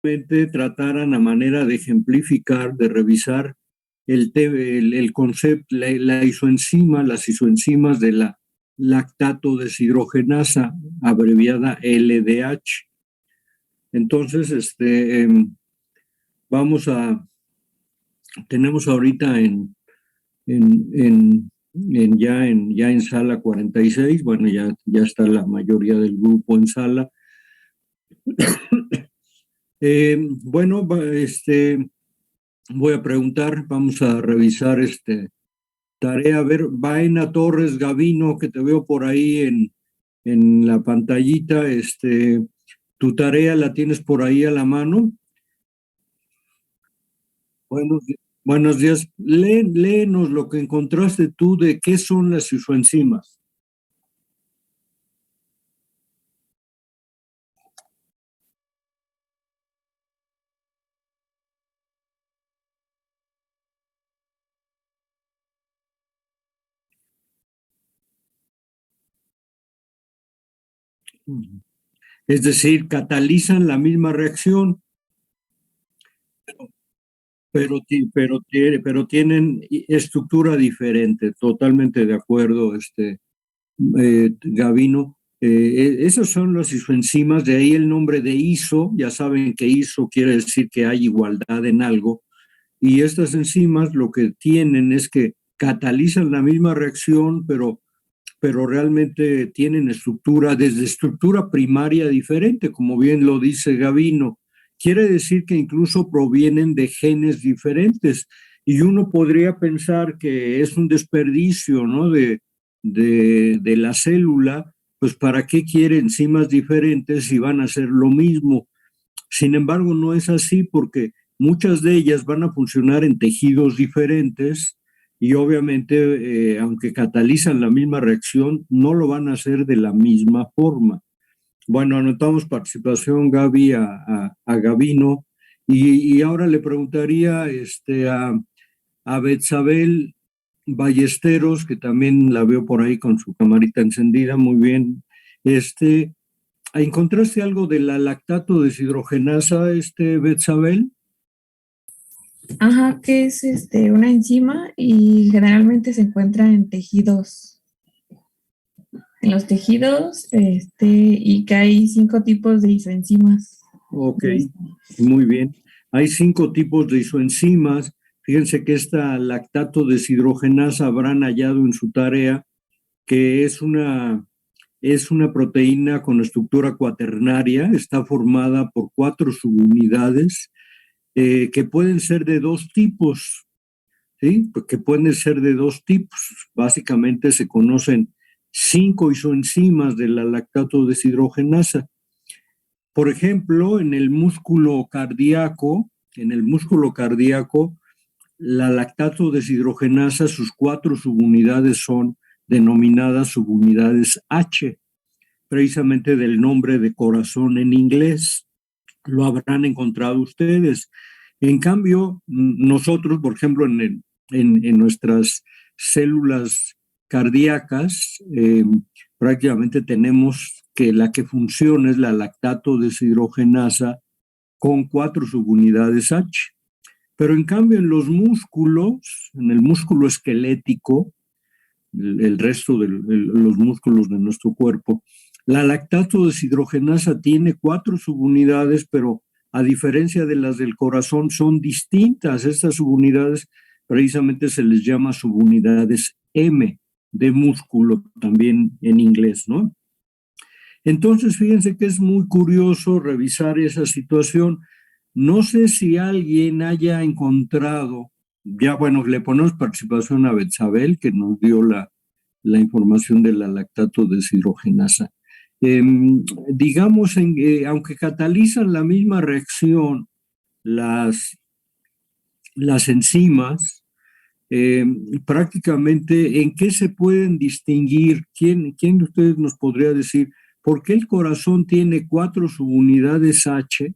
trataran a manera de ejemplificar, de revisar el concepto, la isoenzima, las isoenzimas de la lactato deshidrogenasa, abreviada LDH. Entonces, vamos a, tenemos ahorita ya en sala 46, bueno, ya está la mayoría del grupo en sala. Bueno, voy a preguntar, vamos a revisar tarea. A ver, Baena Torres Gavino, que te veo por ahí en la pantallita, tu tarea la tienes por ahí a la mano. Buenos días. Léenos lo que encontraste tú de qué son las isoenzimas. Es decir, catalizan la misma reacción, pero tienen estructura diferente. Totalmente de acuerdo, Gavino. Esas son las isoenzimas, de ahí el nombre de iso. Ya saben que iso quiere decir que hay igualdad en algo. Y estas enzimas lo que tienen es que catalizan la misma reacción, pero realmente tienen desde estructura primaria diferente, como bien lo dice Gavino. Quiere decir que incluso provienen de genes diferentes, y uno podría pensar que es un desperdicio, ¿no? De la célula, pues ¿para qué quiere enzimas diferentes si van a hacer lo mismo? Sin embargo, no es así, porque muchas de ellas van a funcionar en tejidos diferentes, y obviamente, aunque catalizan la misma reacción, no lo van a hacer de la misma forma. Bueno, anotamos participación, Gaby, a Gavino, y ahora le preguntaría a Betsabel Ballesteros, que también la veo por ahí con su camarita encendida. Muy bien. ¿Encontraste algo de la lactato deshidrogenasa, Betsabel? Ajá, que es una enzima y generalmente se encuentra en tejidos, en los tejidos, y que hay 5 tipos de isoenzimas. Ok, muy bien. Hay 5 tipos de isoenzimas. Fíjense que esta lactato deshidrogenasa habrán hallado en su tarea que es una proteína con estructura cuaternaria. Está formada por 4 subunidades, que pueden ser de 2 tipos. ¿Sí? Que pueden ser de 2 tipos. Básicamente se conocen 5 isoenzimas de la lactato deshidrogenasa. Por ejemplo, en el músculo cardíaco, la lactato deshidrogenasa, sus 4 subunidades son denominadas subunidades H, precisamente del nombre de corazón en inglés. Lo habrán encontrado ustedes. En cambio, nosotros, por ejemplo, en nuestras células cardíacas, prácticamente tenemos que la que funciona es la lactato deshidrogenasa con 4 subunidades H. Pero en cambio en los músculos, en el músculo esquelético, el resto de los músculos de nuestro cuerpo, la lactato deshidrogenasa tiene 4 subunidades, pero a diferencia de las del corazón son distintas. Estas subunidades precisamente se les llama subunidades M, de músculo también en inglés, ¿no? Entonces, fíjense que es muy curioso revisar esa situación. No sé si alguien haya encontrado, ya bueno, le ponemos participación a Betsabel, que nos dio la información de la lactato deshidrogenasa. Digamos, aunque catalizan la misma reacción las, las enzimas, prácticamente, ¿en qué se pueden distinguir? ¿Quién de ustedes nos podría decir por qué el corazón tiene 4 subunidades H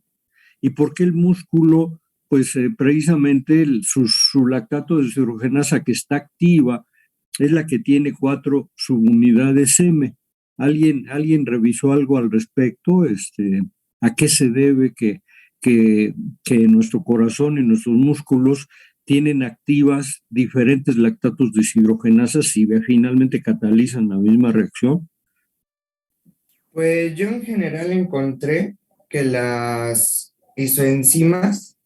y por qué el músculo, pues precisamente su lactato deshidrogenasa que está activa es la que tiene 4 subunidades M? ¿Alguien revisó algo al respecto? ¿A qué se debe que que nuestro corazón y nuestros músculos tienen activas diferentes lactatos deshidrogenasas y finalmente catalizan la misma reacción? Pues yo en general encontré que las isoenzimas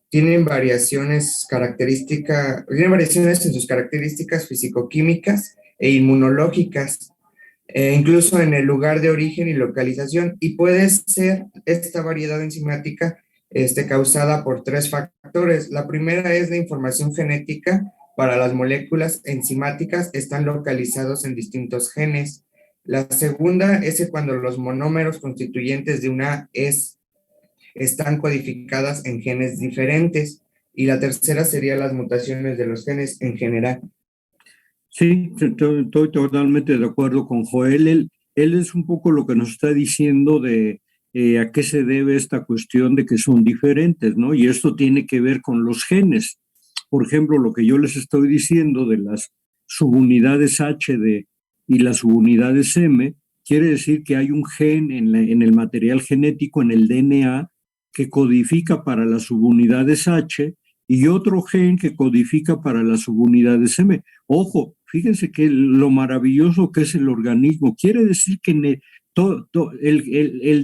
tienen variaciones en sus características fisicoquímicas e inmunológicas, incluso en el lugar de origen y localización, y puede ser esta variedad enzimática causada por tres factores. La primera es la información genética para las moléculas enzimáticas están localizados en distintos genes. La segunda es que cuando los monómeros constituyentes de una están codificadas en genes diferentes. Y la tercera sería las mutaciones de los genes en general. Sí, estoy totalmente de acuerdo con Joel. Él es un poco lo que nos está diciendo de a qué se debe esta cuestión de que son diferentes, ¿no? Y esto tiene que ver con los genes. Por ejemplo, lo que yo les estoy diciendo de las subunidades y las subunidades M, quiere decir que hay un gen en el material genético, en el DNA, que codifica para las subunidades H y otro gen que codifica para las subunidades M. Ojo, fíjense que lo maravilloso que es el organismo. Quiere decir que el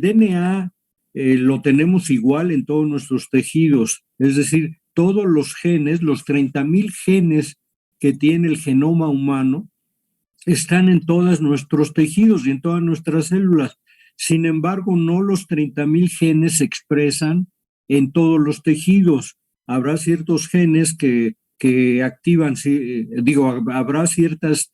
DNA lo tenemos igual en todos nuestros tejidos. Es decir, todos los genes, los 30,000 genes que tiene el genoma humano, están en todos nuestros tejidos y en todas nuestras células. Sin embargo, no los 30,000 genes se expresan en todos los tejidos. Habrá ciertos genes que activan, habrá ciertas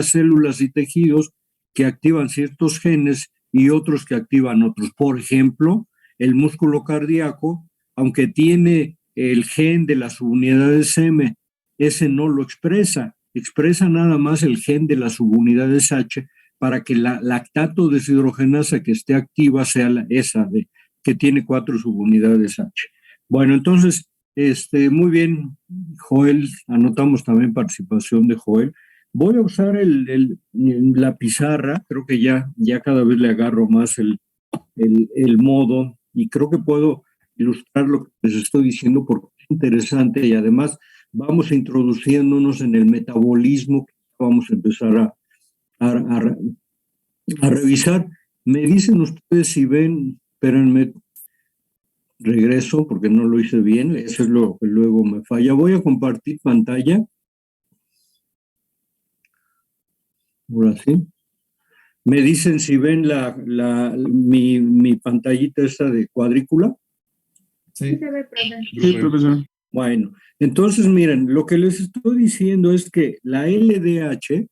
células y tejidos que activan ciertos genes y otros que activan otros. Por ejemplo, el músculo cardíaco, aunque tiene el gen de las subunidades M, ese no lo expresa nada más el gen de las subunidades H para que la lactato deshidrogenasa que esté activa sea esa que tiene 4 subunidades H. Bueno, entonces, muy bien, Joel, anotamos también participación de Joel. Voy a usar la pizarra, creo que ya cada vez le agarro más el modo y creo que puedo ilustrar lo que les estoy diciendo porque es interesante y además vamos introduciéndonos en el metabolismo que vamos a empezar a revisar. Me dicen ustedes si ven, espérenme, regreso porque no lo hice bien, eso es lo que luego me falla. Voy a compartir pantalla. Ahora sí. Me dicen si ven mi pantallita esta de cuadrícula. Sí, sí, profesor. Bueno, entonces miren, lo que les estoy diciendo es que la LDH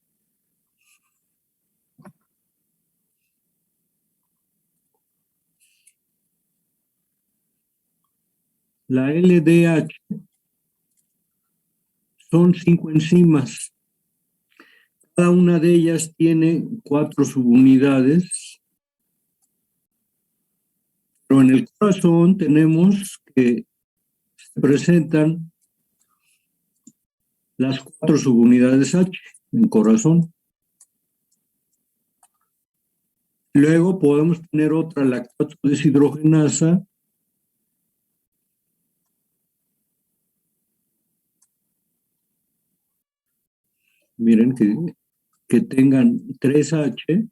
son 5 enzimas. Cada una de ellas tiene 4 subunidades. Pero en el corazón tenemos que se presentan las 4 subunidades H en corazón. Luego podemos tener otra lactato deshidrogenasa. Miren que tengan 3H.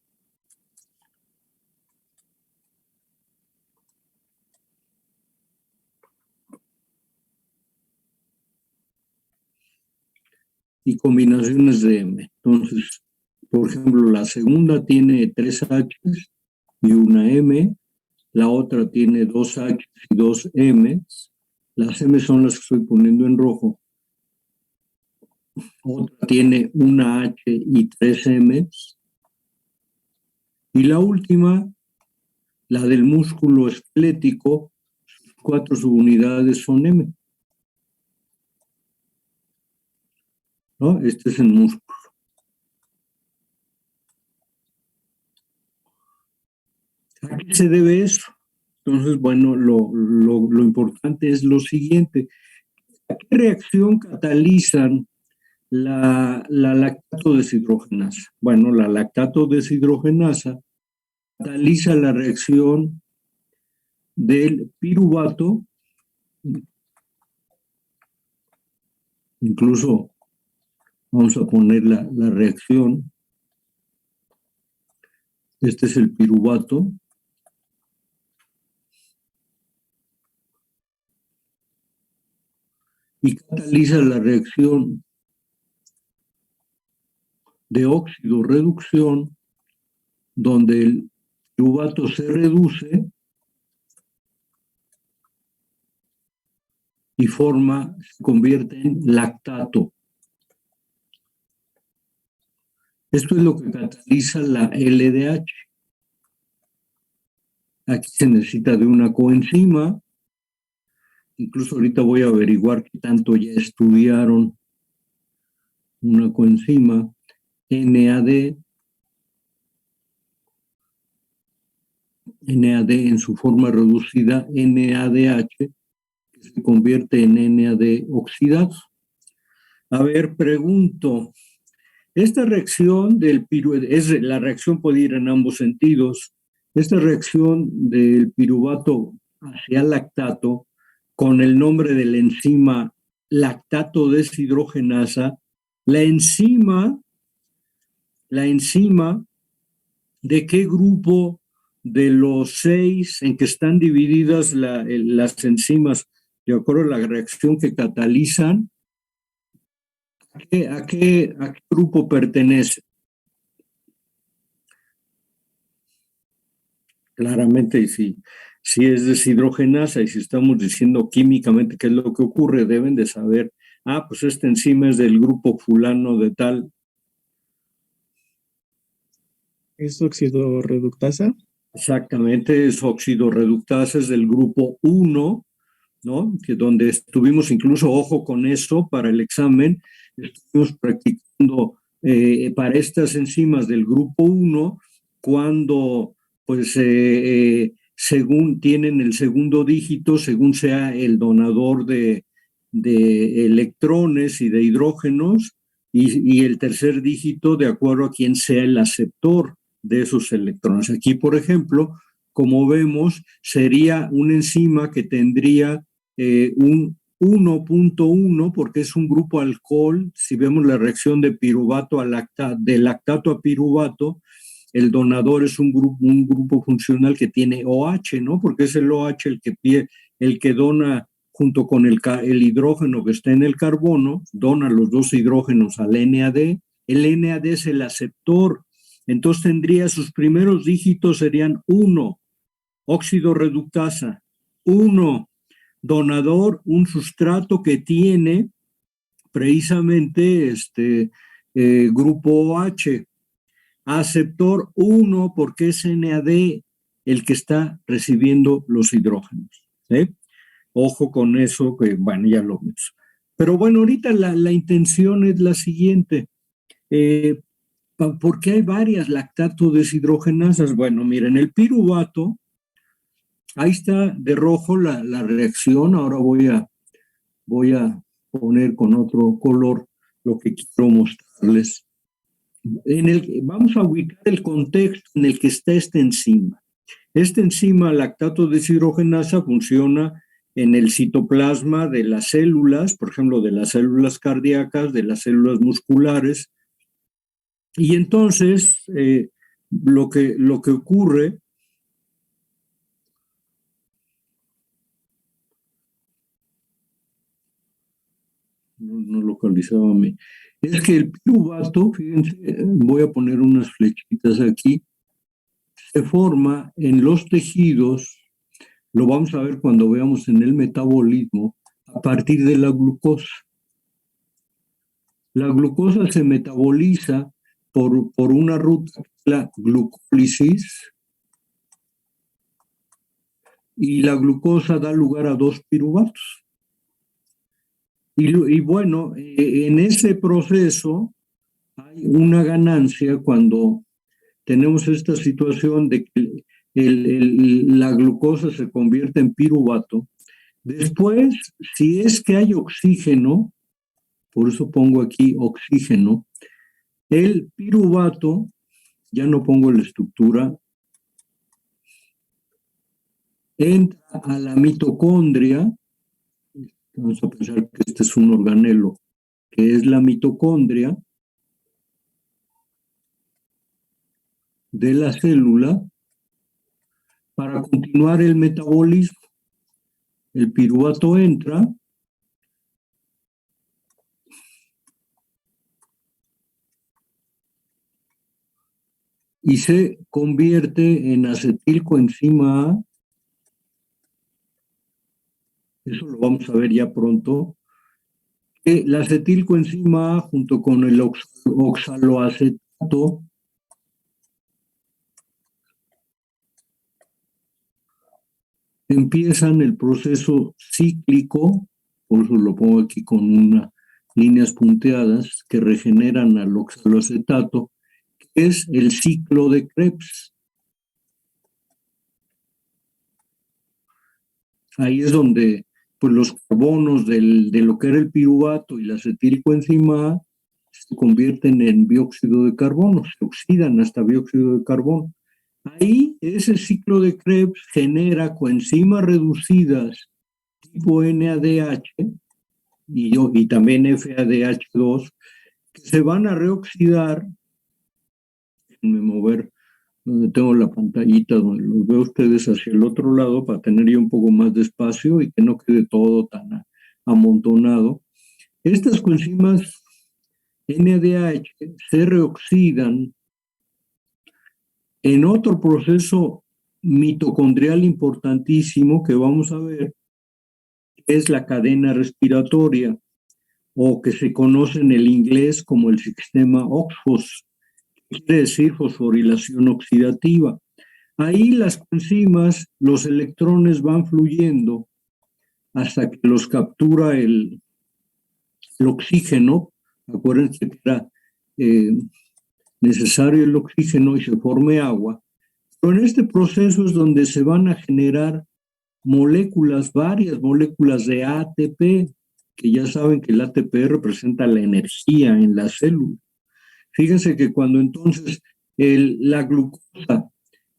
Y combinaciones de M. Entonces, por ejemplo, la segunda tiene 3H y una M, la otra tiene 2H y 2 M. Las M son las que estoy poniendo en rojo. Otra tiene una H y 3 M. Y la última, la del músculo esquelético, sus 4 subunidades son M. ¿No? Este es el músculo. ¿A qué se debe eso? Entonces, bueno, lo importante es lo siguiente. ¿Qué reacción catalizan la lactato deshidrogenasa? Bueno, la lactato deshidrogenasa cataliza la reacción del piruvato, incluso vamos a poner la reacción. Este es el piruvato. Y cataliza la reacción de óxido-reducción, donde el piruvato se reduce y se convierte en lactato. Esto es lo que cataliza la LDH. Aquí se necesita de una coenzima. Incluso ahorita voy a averiguar qué tanto ya estudiaron una coenzima, NAD en su forma reducida, NADH, que se convierte en NAD oxidado. A ver, pregunto, esta reacción la reacción puede ir en ambos sentidos. Esta reacción del piruvato hacia lactato, con el nombre de la enzima lactato deshidrogenasa, la enzima ¿de qué grupo de los 6 en que están divididas las enzimas, de acuerdo a la reacción que catalizan? ¿A qué grupo pertenece? Claramente, si es deshidrogenasa y si estamos diciendo químicamente qué es lo que ocurre, deben de saber, pues esta enzima es del grupo fulano de tal. ¿Es oxidorreductasa? Exactamente, es oxidorreductasa, es del grupo 1, ¿no? Que donde estuvimos incluso, ojo con eso, para el examen, estuvimos practicando para estas enzimas del grupo 1, cuando, pues, según tienen el segundo dígito, según sea el donador de electrones y de hidrógenos, y el tercer dígito de acuerdo a quién sea el aceptor de esos electrones. Aquí, por ejemplo, como vemos, sería una enzima que tendría un 1.1 porque es un grupo alcohol. Si vemos la reacción de piruvato de lactato a piruvato, el donador es un grupo funcional que tiene OH, ¿no? Porque es el OH el que dona junto con el hidrógeno que está en el carbono, dona los dos hidrógenos al NAD. El NAD es el aceptor. Entonces tendría sus primeros dígitos serían 1, óxido reductasa, 1, donador, un sustrato que tiene precisamente grupo OH, aceptor 1 porque es NAD el que está recibiendo los hidrógenos. Ojo con eso, que bueno, ya lo vimos. Pero bueno, ahorita la intención es la siguiente. ¿Por qué hay varias lactato deshidrogenasas? Bueno, miren, el piruvato, ahí está de rojo la reacción. Ahora voy a poner con otro color lo que quiero mostrarles. Vamos a ubicar el contexto en el que está esta enzima. Esta enzima lactato deshidrogenasa funciona en el citoplasma de las células, por ejemplo, de las células cardíacas, de las células musculares. Y entonces, lo que ocurre no localizaba a mí, es que el piruvato, fíjense, voy a poner unas flechitas aquí, se forma en los tejidos, lo vamos a ver cuando veamos en el metabolismo, a partir de la glucosa. La glucosa se metaboliza por una ruta, la glucólisis, y la glucosa da lugar a 2 piruvatos. Y bueno, en ese proceso hay una ganancia cuando tenemos esta situación de que la glucosa se convierte en piruvato. Después, si es que hay oxígeno, por eso pongo aquí oxígeno, el piruvato, ya no pongo la estructura, entra a la mitocondria. Vamos a pensar que este es un organelo, que es la mitocondria de la célula para continuar el metabolismo. El piruvato entra y se convierte en acetilcoenzima A. Eso lo vamos a ver ya pronto. La acetilcoenzima A junto con el oxaloacetato empiezan el proceso cíclico, por eso lo pongo aquí con unas líneas punteadas, que regeneran al oxaloacetato, que es el ciclo de Krebs. Ahí es donde pues, los carbonos de lo que era el piruvato y la acetilcoenzima A se convierten en dióxido de carbono, se oxidan hasta dióxido de carbono. Ahí ese ciclo de Krebs genera coenzimas reducidas tipo NADH y también FADH2 que se van a reoxidar. Déjenme mover donde tengo la pantallita, donde los veo ustedes hacia el otro lado para tener yo un poco más de espacio y que no quede todo tan amontonado. Estas coenzimas NADH se reoxidan en otro proceso mitocondrial importantísimo que vamos a ver, es la cadena respiratoria, o que se conoce en el inglés como el sistema OXFOS, que quiere decir fosforilación oxidativa. Ahí las coenzimas, los electrones van fluyendo hasta que los captura el oxígeno. Acuérdense que era necesario el oxígeno y se forme agua. Pero en este proceso es donde se van a generar moléculas, varias moléculas de ATP, que ya saben que el ATP representa la energía en la célula. Fíjense que cuando entonces la glucosa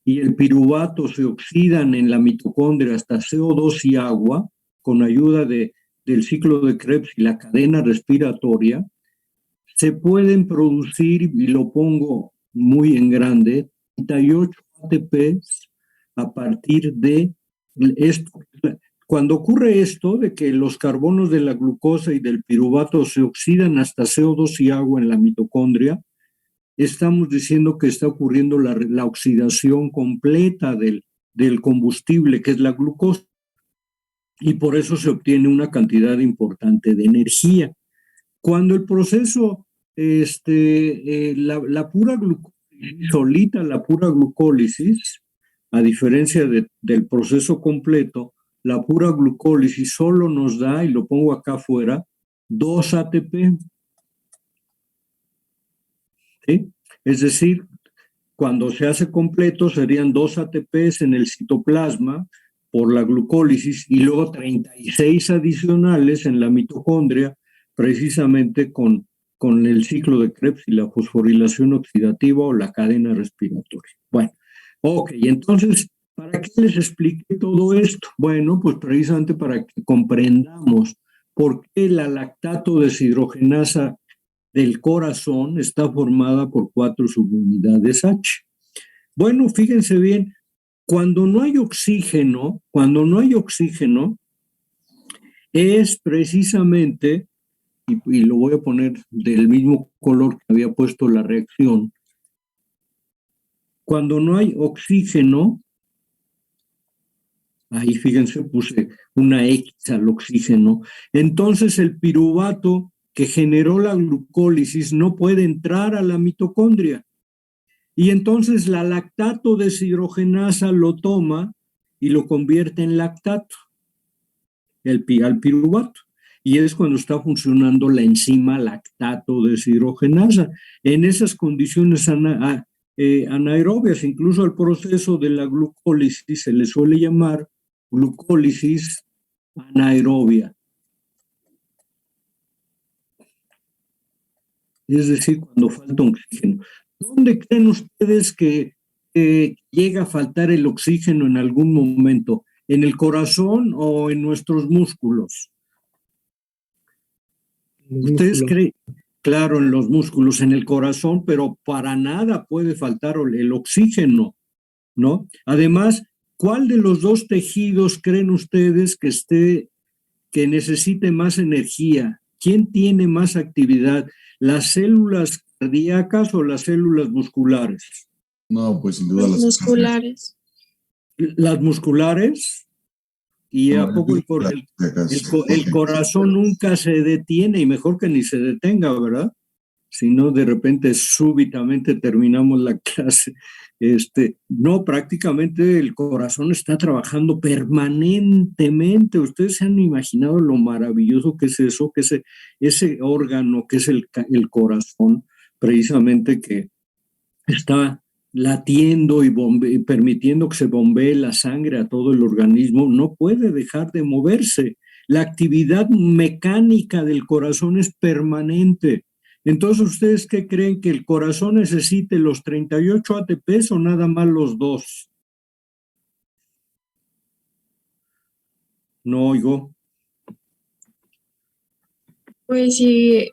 y el piruvato se oxidan en la mitocondria hasta CO2 y agua, con ayuda del ciclo de Krebs y la cadena respiratoria, se pueden producir, y lo pongo muy en grande, 38 ATPs a partir de esto. Cuando ocurre esto, de que los carbonos de la glucosa y del piruvato se oxidan hasta CO2 y agua en la mitocondria, estamos diciendo que está ocurriendo la oxidación completa del combustible, que es la glucosa, y por eso se obtiene una cantidad importante de energía. Cuando el proceso, la pura glucólisis, solita la pura glucólisis, a diferencia del proceso completo, la pura glucólisis solo nos da, y lo pongo acá afuera, 2 ATP. ¿Sí? Es decir, cuando se hace completo serían 2 ATPs en el citoplasma por la glucólisis y luego 36 adicionales en la mitocondria, precisamente con el ciclo de Krebs y la fosforilación oxidativa o la cadena respiratoria. Bueno, ok, entonces, ¿para qué les expliqué todo esto? Bueno, pues precisamente para que comprendamos por qué la lactato deshidrogenasa del corazón está formada por 4 subunidades H. Bueno, fíjense bien, cuando no hay oxígeno, es precisamente, y lo voy a poner del mismo color que había puesto la reacción, cuando no hay oxígeno, ahí fíjense, puse una X al oxígeno, entonces el piruvato que generó la glucólisis no puede entrar a la mitocondria. Y entonces la lactato deshidrogenasa lo toma y lo convierte en lactato, al piruvato. Y es cuando está funcionando la enzima lactato deshidrogenasa. En esas condiciones anaerobias, incluso al proceso de la glucólisis se le suele llamar glucólisis anaerobia. Es decir, cuando falta oxígeno. ¿Dónde creen ustedes que llega a faltar el oxígeno en algún momento? ¿En el corazón o en nuestros músculos? ¿Ustedes creen? Claro, en los músculos, en el corazón, pero para nada puede faltar el oxígeno, ¿no? Además, ¿cuál de los dos tejidos creen ustedes que necesite más energía? ¿Quién tiene más actividad? ¿Las células cardíacas o las células musculares? No, pues sin duda Los las musculares. ¿Las musculares? ¿Y No, a poco el corazón nunca se detiene? Y mejor que ni se detenga, ¿verdad? Si no, de repente, súbitamente terminamos la clase. No, prácticamente el corazón está trabajando permanentemente. Ustedes se han imaginado lo maravilloso que es eso, que ese órgano que es el corazón, precisamente que está latiendo y permitiendo que se bombee la sangre a todo el organismo, no puede dejar de moverse. La actividad mecánica del corazón es permanente. Entonces, ¿ustedes qué creen? ¿Que el corazón necesite los 38 ATPs o nada más los 2? No oigo. Pues si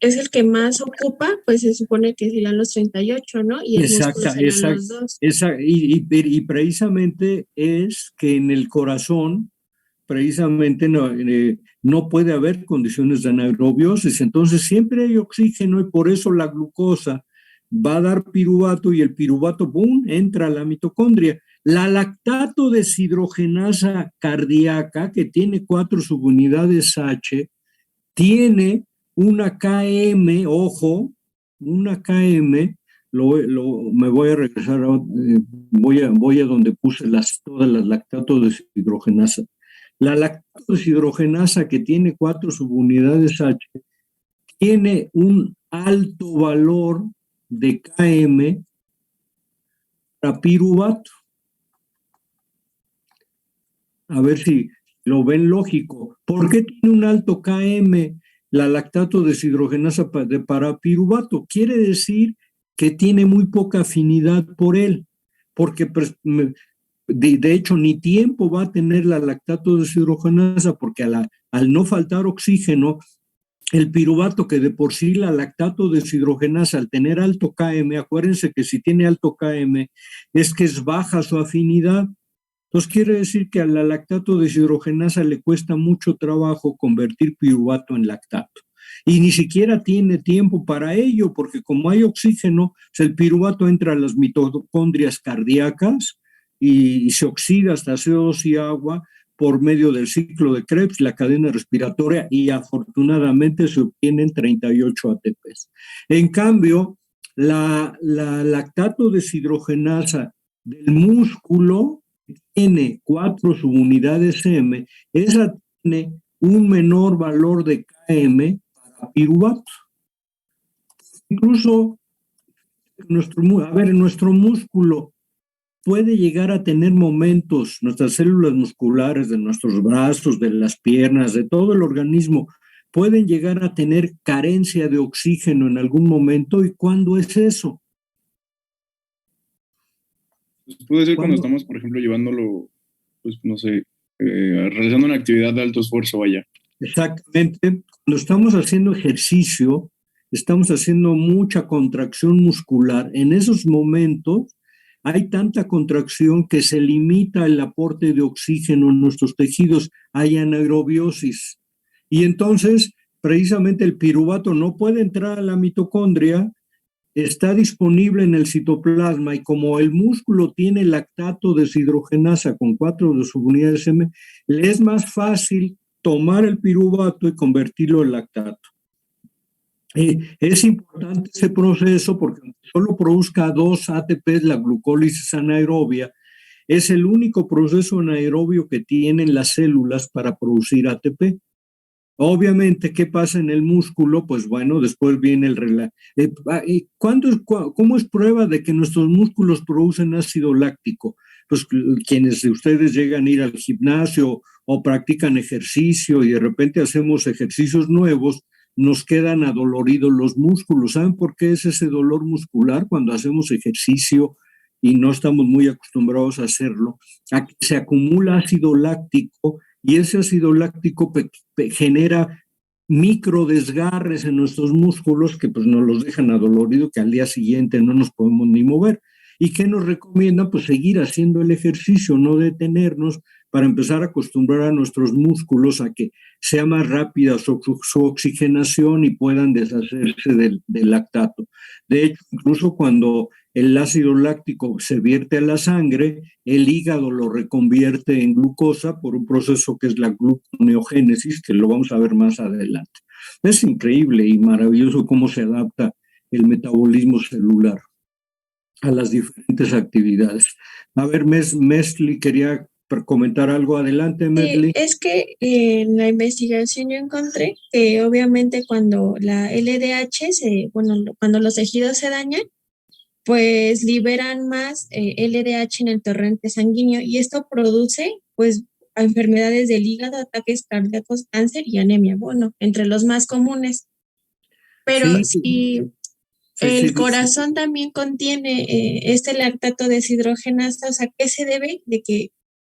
es el que más ocupa, pues se supone que serían los 38, ¿no? Y el músculo serían los 2. Y precisamente es que en el corazón, precisamente no puede haber condiciones de anaerobiosis, entonces siempre hay oxígeno y por eso la glucosa va a dar piruvato y el piruvato, ¡pum!, entra a la mitocondria. La lactato deshidrogenasa cardíaca, que tiene 4 subunidades H, tiene una KM, ojo, una KM, me voy a regresar, voy a donde puse todas las lactato deshidrogenasa. La lactato deshidrogenasa, que tiene 4 subunidades H, tiene un alto valor de KM para piruvato. A ver si lo ven lógico. ¿Por qué tiene un alto KM la lactato deshidrogenasa para piruvato? Quiere decir que tiene muy poca afinidad por él, porque de hecho ni tiempo va a tener la lactato deshidrogenasa, porque al no faltar oxígeno, el piruvato, que de por sí la lactato deshidrogenasa, al tener alto KM, acuérdense que si tiene alto KM, es que es baja su afinidad. Entonces quiere decir que a la lactato deshidrogenasa le cuesta mucho trabajo convertir piruvato en lactato. Y ni siquiera tiene tiempo para ello, porque como hay oxígeno, el piruvato entra a las mitocondrias cardíacas y se oxida hasta CO2 y agua por medio del ciclo de Krebs, la cadena respiratoria, y afortunadamente se obtienen 38 ATPs. En cambio, la lactato deshidrogenasa del músculo tiene 4 subunidades M, esa tiene un menor valor de KM para piruvato. Incluso nuestro músculo puede llegar a tener momentos, nuestras células musculares de nuestros brazos, de las piernas, de todo el organismo, pueden llegar a tener carencia de oxígeno en algún momento. ¿Y cuándo es eso? Pues puede ser cuando estamos, por ejemplo, llevándolo, pues no sé, realizando una actividad de alto esfuerzo, vaya. Exactamente. Cuando estamos haciendo ejercicio, estamos haciendo mucha contracción muscular. En esos momentos hay tanta contracción que se limita el aporte de oxígeno en nuestros tejidos, hay anaerobiosis. Y entonces, precisamente el piruvato no puede entrar a la mitocondria, está disponible en el citoplasma, y como el músculo tiene lactato deshidrogenasa con 4 de subunidades M, le es más fácil tomar el piruvato y convertirlo en lactato. Es importante ese proceso porque solo produzca 2 ATPs, la glucólisis anaerobia, es el único proceso anaerobio que tienen las células para producir ATP. Obviamente, ¿qué pasa en el músculo? Pues bueno, después viene el relajo. ¿Cómo es prueba de que nuestros músculos producen ácido láctico? Pues quienes de ustedes llegan a ir al gimnasio o practican ejercicio y de repente hacemos ejercicios nuevos, nos quedan adoloridos los músculos. ¿Saben por qué es ese dolor muscular cuando hacemos ejercicio y no estamos muy acostumbrados a hacerlo, a que se acumula ácido láctico y ese ácido láctico genera micro desgarres en nuestros músculos que pues nos los dejan adoloridos, que al día siguiente no nos podemos ni mover. ¿Y qué nos recomienda? Pues seguir haciendo el ejercicio, no detenernos, para empezar a acostumbrar a nuestros músculos a que sea más rápida su oxigenación y puedan deshacerse del lactato. De hecho, incluso cuando el ácido láctico se vierte a la sangre, el hígado lo reconvierte en glucosa por un proceso que es la gluconeogénesis, que lo vamos a ver más adelante. Es increíble y maravilloso cómo se adapta el metabolismo celular a las diferentes actividades. A ver, Mesli quería comentar algo. Adelante, Mesli. Sí, es que en la investigación yo encontré que obviamente cuando la LDH cuando los tejidos se dañan, pues liberan más LDH en el torrente sanguíneo y esto produce pues enfermedades del hígado, ataques cardíacos, cáncer y anemia, bueno, entre los más comunes. Pero si el corazón también contiene este lactato deshidrogenasa, o sea, ¿qué se debe? De que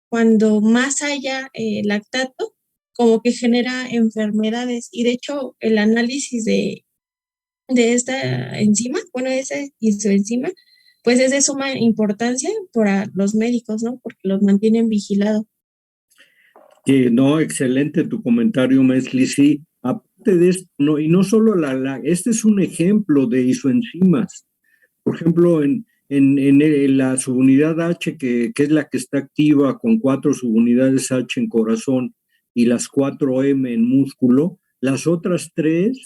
cuando más haya lactato, como que genera enfermedades. Y de hecho, el análisis de esta enzima, esa isoenzima, pues es de suma importancia para los médicos, ¿no? Porque los mantienen vigilados. No, excelente tu comentario, Mesli. Sí, aparte de esto, no, y no solo este es un ejemplo de isoenzimas. Por ejemplo, en la subunidad H, que es la que está activa con 4 subunidades H en corazón y las 4M en músculo, las otras 3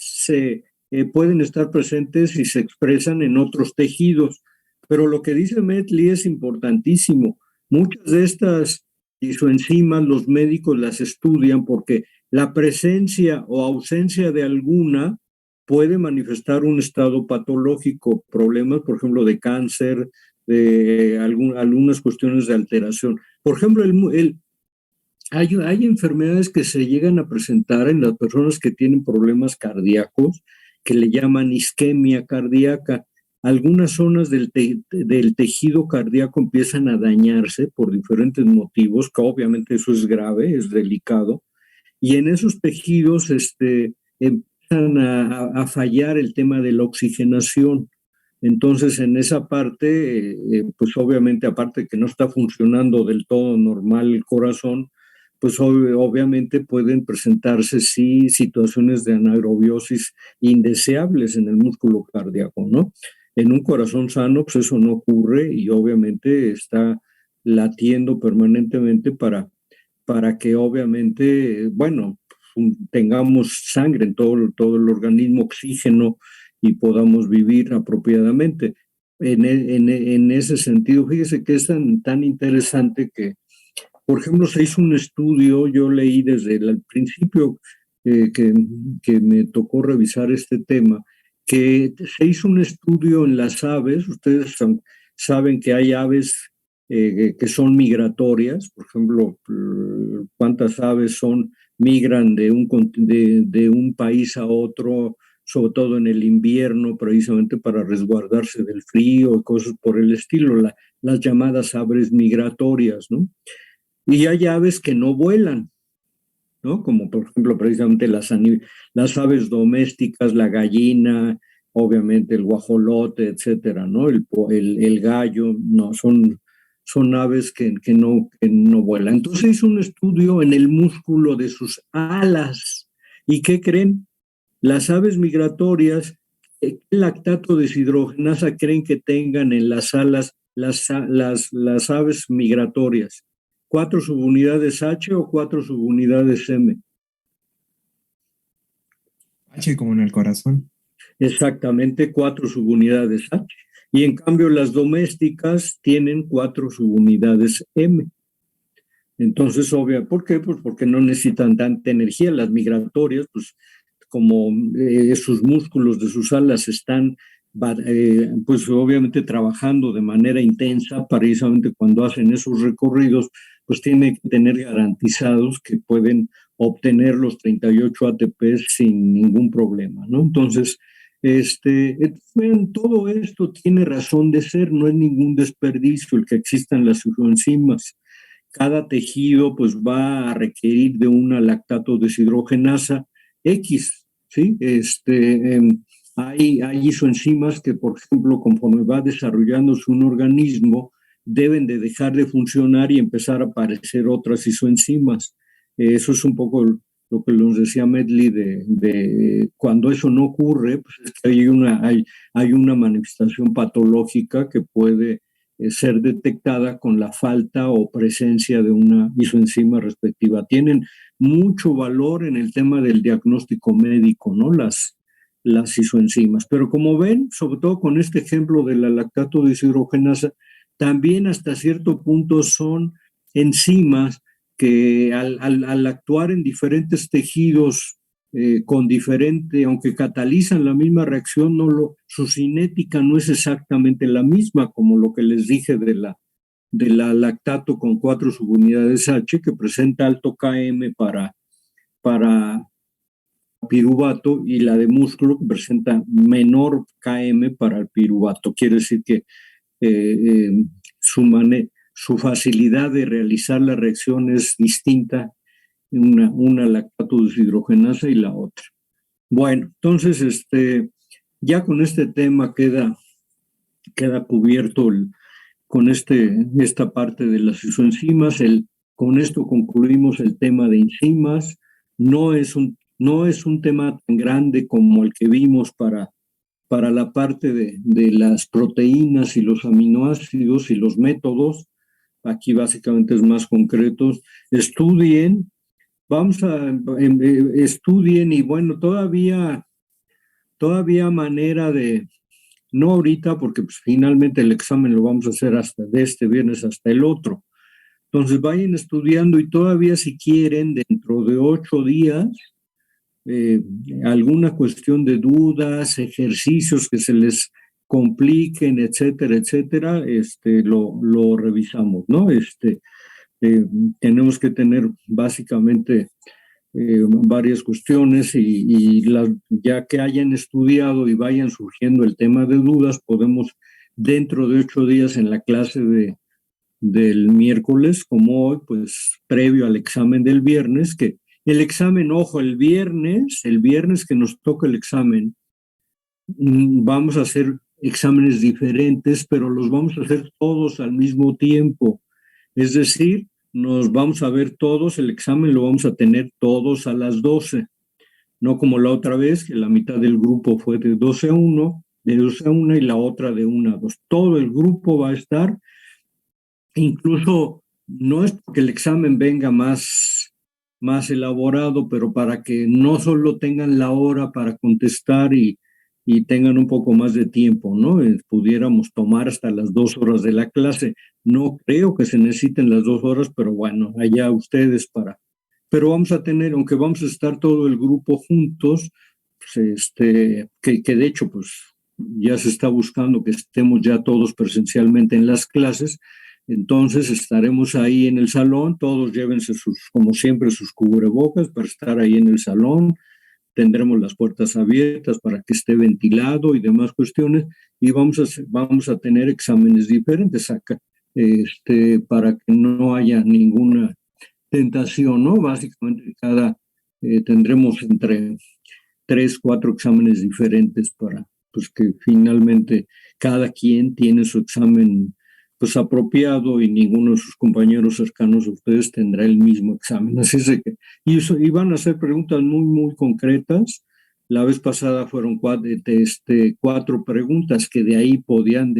pueden estar presentes y se expresan en otros tejidos. Pero lo que dice Mesli es importantísimo. Muchas de estas isoenzimas los médicos las estudian porque la presencia o ausencia de alguna puede manifestar un estado patológico, problemas, por ejemplo, de cáncer, de algunas cuestiones de alteración. Por ejemplo, hay enfermedades que se llegan a presentar en las personas que tienen problemas cardíacos, que le llaman isquemia cardíaca. Algunas zonas del tejido cardíaco empiezan a dañarse por diferentes motivos, que obviamente eso es grave, es delicado, y en esos tejidos empiezan a fallar el tema de la oxigenación. Entonces, en esa parte, pues obviamente, aparte de que no está funcionando del todo normal el corazón, pues obviamente pueden presentarse, sí, situaciones de anaerobiosis indeseables en el músculo cardíaco, ¿no? En un corazón sano, pues eso no ocurre y obviamente está latiendo permanentemente para que obviamente, bueno, tengamos sangre en todo el organismo, oxígeno y podamos vivir apropiadamente. En ese sentido, fíjese que es tan interesante que, por ejemplo, se hizo un estudio, yo leí desde el principio que me tocó revisar este tema, que se hizo un estudio en las aves. Ustedes saben que hay aves que son migratorias, por ejemplo, cuántas aves migran de un país a otro, sobre todo en el invierno, precisamente para resguardarse del frío y cosas por el estilo, las llamadas aves migratorias, ¿no? Y hay aves que no vuelan, ¿no? Como por ejemplo precisamente las aves domésticas, la gallina, obviamente el guajolote, etcétera, ¿no? El gallo, no, son aves que no vuelan. Entonces hizo un estudio en el músculo de sus alas. ¿Y qué creen? Las aves migratorias, ¿qué lactato deshidrogenasa creen que tengan en las alas las aves migratorias? ¿4 subunidades H o 4 subunidades M? H como en el corazón. Exactamente, 4 subunidades H. Y en cambio las domésticas tienen 4 subunidades M. Entonces, ¿por qué? Pues porque no necesitan tanta energía. Las migratorias, pues como sus músculos de sus alas están, pues obviamente trabajando de manera intensa, precisamente cuando hacen esos recorridos, pues tienen que tener garantizados que pueden obtener los 38 ATP sin ningún problema, ¿no? Entonces, Vean, todo esto tiene razón de ser, no es ningún desperdicio el que existan las isoenzimas. Cada tejido pues va a requerir de una lactato deshidrogenasa X, ¿sí? Hay isoenzimas que, por ejemplo, conforme va desarrollándose un organismo, deben de dejar de funcionar y empezar a aparecer otras isoenzimas. Eso es un poco lo que nos decía Medley de cuando eso no ocurre, pues es que hay una manifestación patológica que puede ser detectada con la falta o presencia de una isoenzima respectiva. Tienen mucho valor en el tema del diagnóstico médico, ¿no? Las isoenzimas. Pero como ven, sobre todo con este ejemplo de la lactato deshidrogenasa, también hasta cierto punto son enzimas que al actuar en diferentes tejidos con diferente, aunque catalizan la misma reacción, su cinética no es exactamente la misma, como lo que les dije de la lactato con 4 subunidades H, que presenta alto KM para piruvato, y la de músculo que presenta menor KM para el piruvato. Quiere decir que su facilidad de realizar la reacción es distinta una lactato deshidrogenasa y la otra. Bueno, entonces ya con este tema queda cubierto con esta parte de las isoenzimas. Con esto concluimos el tema de enzimas. No es un tema tan grande como el que vimos para la parte de las proteínas y los aminoácidos y los métodos. Aquí básicamente es más concretos. Estudien y bueno, todavía manera de, no ahorita porque pues, finalmente el examen lo vamos a hacer hasta de este viernes hasta el otro. Entonces vayan estudiando y todavía si quieren dentro de 8 días alguna cuestión de dudas, ejercicios que se les compliquen, etcétera, etcétera, lo revisamos, ¿no? Tenemos que tener básicamente varias cuestiones y ya que hayan estudiado y vayan surgiendo el tema de dudas, podemos dentro de 8 días en la clase del miércoles, como hoy, pues previo al examen del viernes, que el examen, ojo, el viernes que nos toca el examen, vamos a hacer exámenes diferentes, pero los vamos a hacer todos al mismo tiempo. Es decir, nos vamos a ver todos, el examen lo vamos a tener todos a las 12, no como la otra vez, que la mitad del grupo fue de 12 a 1 y la otra de 1 a 2. Todo el grupo va a estar, incluso no es porque el examen venga más elaborado, pero para que no solo tengan la hora para contestar y tengan un poco más de tiempo, ¿no? Pudiéramos tomar hasta las 2 horas de la clase. No creo que se necesiten las 2 horas, pero bueno, allá ustedes pero vamos a tener, aunque vamos a estar todo el grupo juntos, pues que de hecho, pues ya se está buscando que estemos ya todos presencialmente en las clases. Entonces estaremos ahí en el salón, todos llévense como siempre, sus cubrebocas para estar ahí en el salón. Tendremos las puertas abiertas para que esté ventilado y demás cuestiones, y vamos a tener exámenes diferentes acá, para que no haya ninguna tentación, ¿no? Básicamente tendremos entre 3, 4 exámenes diferentes para pues que finalmente cada quien tiene su examen pues apropiado y ninguno de sus compañeros cercanos a ustedes tendrá el mismo examen. Así es de que, y van a hacer preguntas muy, muy concretas. La vez pasada fueron 4 preguntas que de ahí podían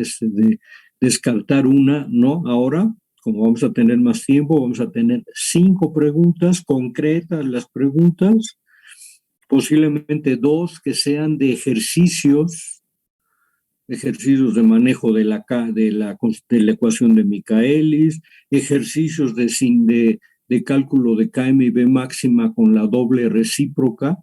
descartar una, ¿no? Ahora, como vamos a tener más tiempo, vamos a tener 5 preguntas concretas, las preguntas, posiblemente 2 que sean de ejercicios de manejo de la ecuación de Michaelis, ejercicios de cálculo de KM y B máxima con la doble recíproca,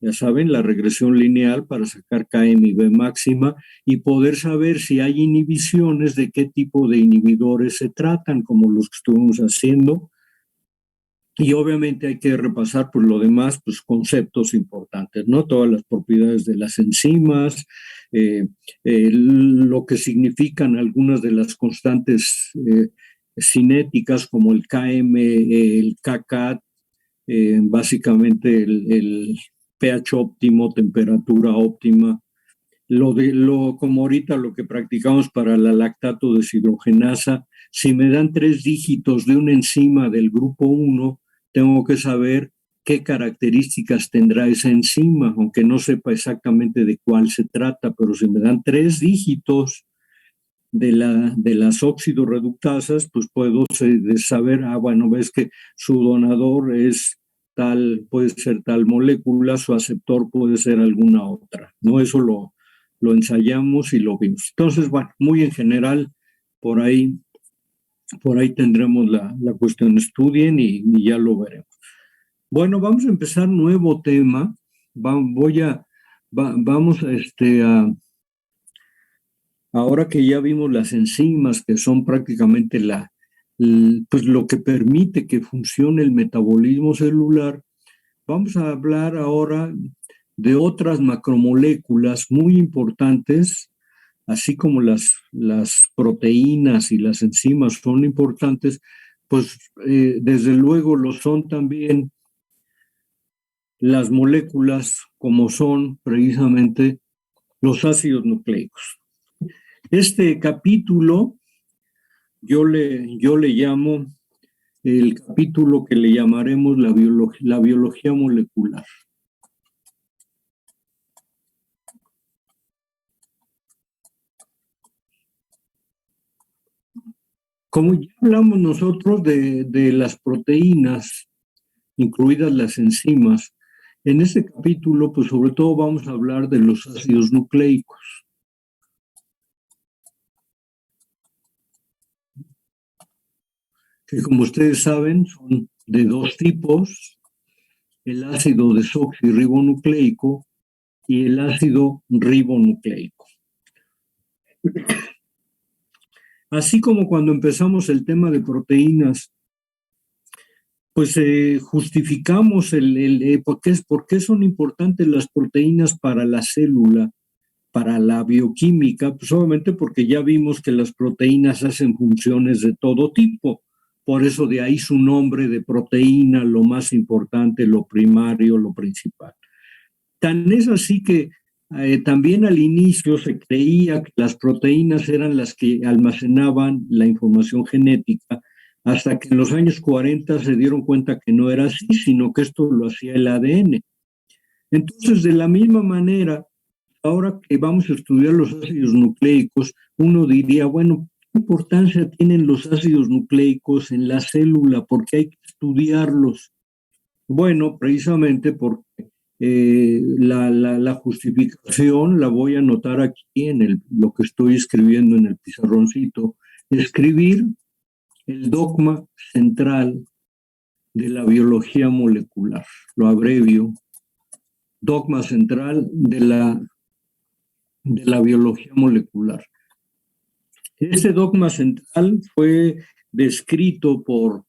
ya saben, la regresión lineal para sacar KM y B máxima y poder saber si hay inhibiciones, de qué tipo de inhibidores se tratan, como los que estuvimos haciendo. Y obviamente hay que repasar por lo demás, pues conceptos importantes, ¿no? Todas las propiedades de las enzimas, lo que significan algunas de las constantes cinéticas como el Km, el kcat, básicamente el pH óptimo, temperatura óptima, como ahorita lo que practicamos para la lactato deshidrogenasa. Si me dan 3 dígitos de una enzima del grupo 1, tengo que saber qué características tendrá esa enzima, aunque no sepa exactamente de cuál se trata, pero si me dan 3 dígitos de las óxido-reductasas, pues puedo saber, bueno, ves que su donador es tal, puede ser tal molécula, su aceptor puede ser alguna otra, ¿no? Eso lo ensayamos y lo vimos. Entonces, bueno, muy en general, por ahí tendremos la cuestión, estudien y ya lo veremos. Bueno, vamos a empezar nuevo tema. Vamos ahora que ya vimos las enzimas, que son prácticamente pues lo que permite que funcione el metabolismo celular, vamos a hablar ahora de otras macromoléculas muy importantes, así como las proteínas y las enzimas son importantes, pues desde luego lo son también las moléculas como son precisamente los ácidos nucleicos. Este capítulo yo le llamo el capítulo que le llamaremos la biología molecular. Como ya hablamos nosotros de las proteínas, incluidas las enzimas, en este capítulo, pues sobre todo vamos a hablar de los ácidos nucleicos. Que como ustedes saben, son de 2 tipos, el ácido desoxirribonucleico y el ácido ribonucleico. Así como cuando empezamos el tema de proteínas, pues justificamos por qué son importantes las proteínas para la célula, para la bioquímica, pues obviamente porque ya vimos que las proteínas hacen funciones de todo tipo. Por eso de ahí su nombre de proteína, lo más importante, lo primario, lo principal. Tan es así que también al inicio se creía que las proteínas eran las que almacenaban la información genética, hasta que en los años 40 se dieron cuenta que no era así, sino que esto lo hacía el ADN. Entonces, de la misma manera, ahora que vamos a estudiar los ácidos nucleicos, uno diría, bueno, ¿qué importancia tienen los ácidos nucleicos en la célula? ¿Por qué hay que estudiarlos? Bueno, precisamente porque la justificación la voy a anotar aquí en lo que estoy escribiendo en el pizarroncito. Escribir el dogma central de la biología molecular. Lo abrevio. Dogma central de la biología molecular. Este dogma central fue descrito por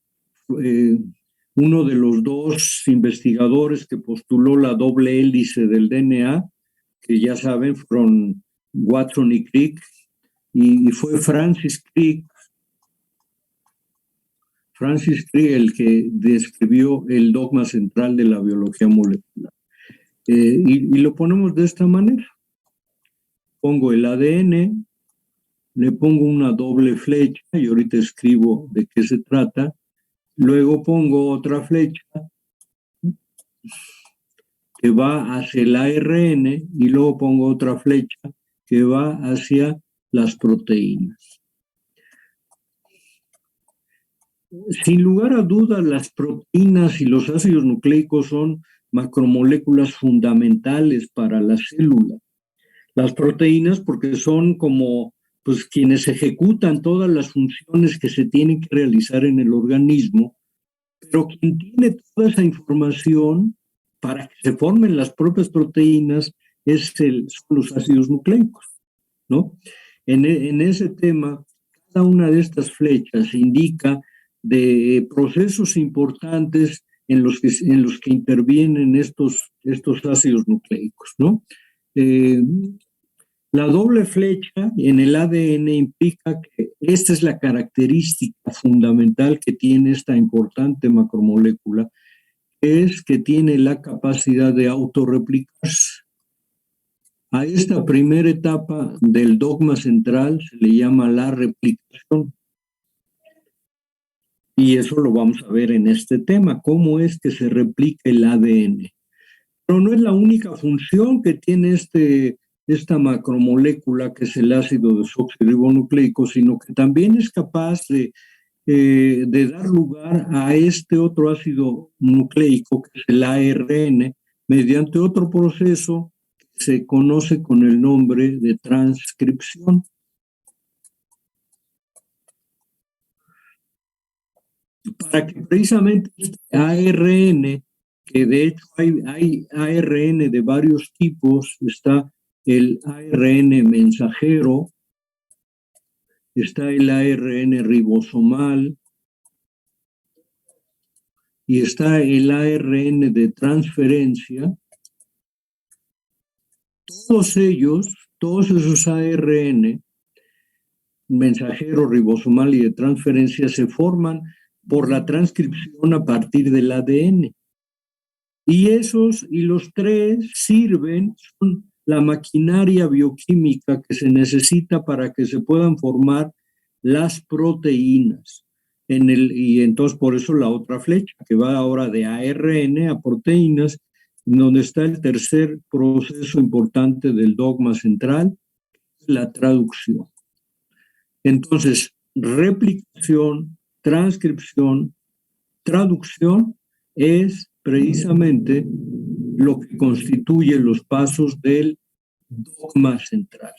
uno de los 2 investigadores que postuló la doble hélice del DNA, que ya saben, fueron Watson y Crick, y fue Francis Crick el que describió el dogma central de la biología molecular. Y lo ponemos de esta manera. Pongo el ADN, le pongo una doble flecha, y ahorita escribo de qué se trata, luego pongo otra flecha que va hacia el ARN y luego pongo otra flecha que va hacia las proteínas. Sin lugar a dudas, las proteínas y los ácidos nucleicos son macromoléculas fundamentales para la célula. Las proteínas porque son como pues quienes ejecutan todas las funciones que se tienen que realizar en el organismo, pero quien tiene toda esa información para que se formen las propias proteínas son los ácidos nucleicos, ¿no? En ese tema, cada una de estas flechas indica de procesos importantes en los que intervienen estos ácidos nucleicos, ¿no? La doble flecha en el ADN implica que esta es la característica fundamental que tiene esta importante macromolécula, que es que tiene la capacidad de autorreplicarse. A esta primera etapa del dogma central se le llama la replicación. Y eso lo vamos a ver en este tema, cómo es que se replica el ADN. Pero no es la única función que tiene esta macromolécula, que es el ácido desoxirribonucleico, sino que también es capaz de dar lugar a este otro ácido nucleico, que es el ARN, mediante otro proceso que se conoce con el nombre de transcripción. Para que precisamente este ARN, que de hecho hay ARN de varios tipos, está el ARN mensajero, está el ARN ribosomal y está el ARN de transferencia. Todos esos ARN, mensajero, ribosomal y de transferencia, se forman por la transcripción a partir del ADN. Y los tres son la maquinaria bioquímica que se necesita para que se puedan formar las proteínas. Y entonces por eso la otra flecha, que va ahora de ARN a proteínas, donde está el tercer proceso importante del dogma central, la traducción. Entonces, replicación, transcripción, traducción es precisamente lo que constituye los pasos del dogma central.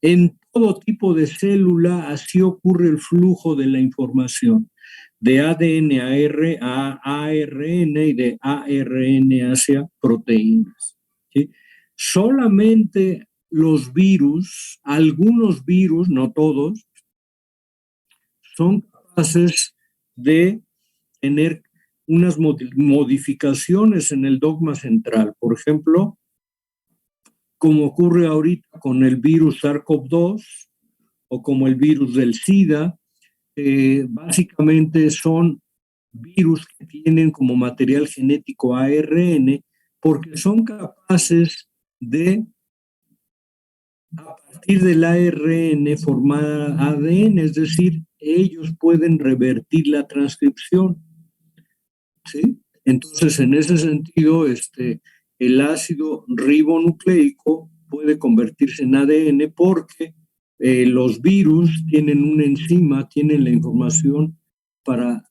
En todo tipo de célula así ocurre el flujo de la información, de ADN a ARN y de ARN hacia proteínas, ¿sí? Solamente los virus, algunos virus, no todos, son capaces de tener unas modificaciones en el dogma central. Por ejemplo, como ocurre ahorita con el virus SARS-CoV-2 o como el virus del SIDA, básicamente son virus que tienen como material genético ARN porque son capaces de, a partir del ARN, formar ADN, es decir, ellos pueden revertir la transcripción, ¿sí? Entonces, en ese sentido, el ácido ribonucleico puede convertirse en ADN porque los virus tienen una enzima, tienen la información para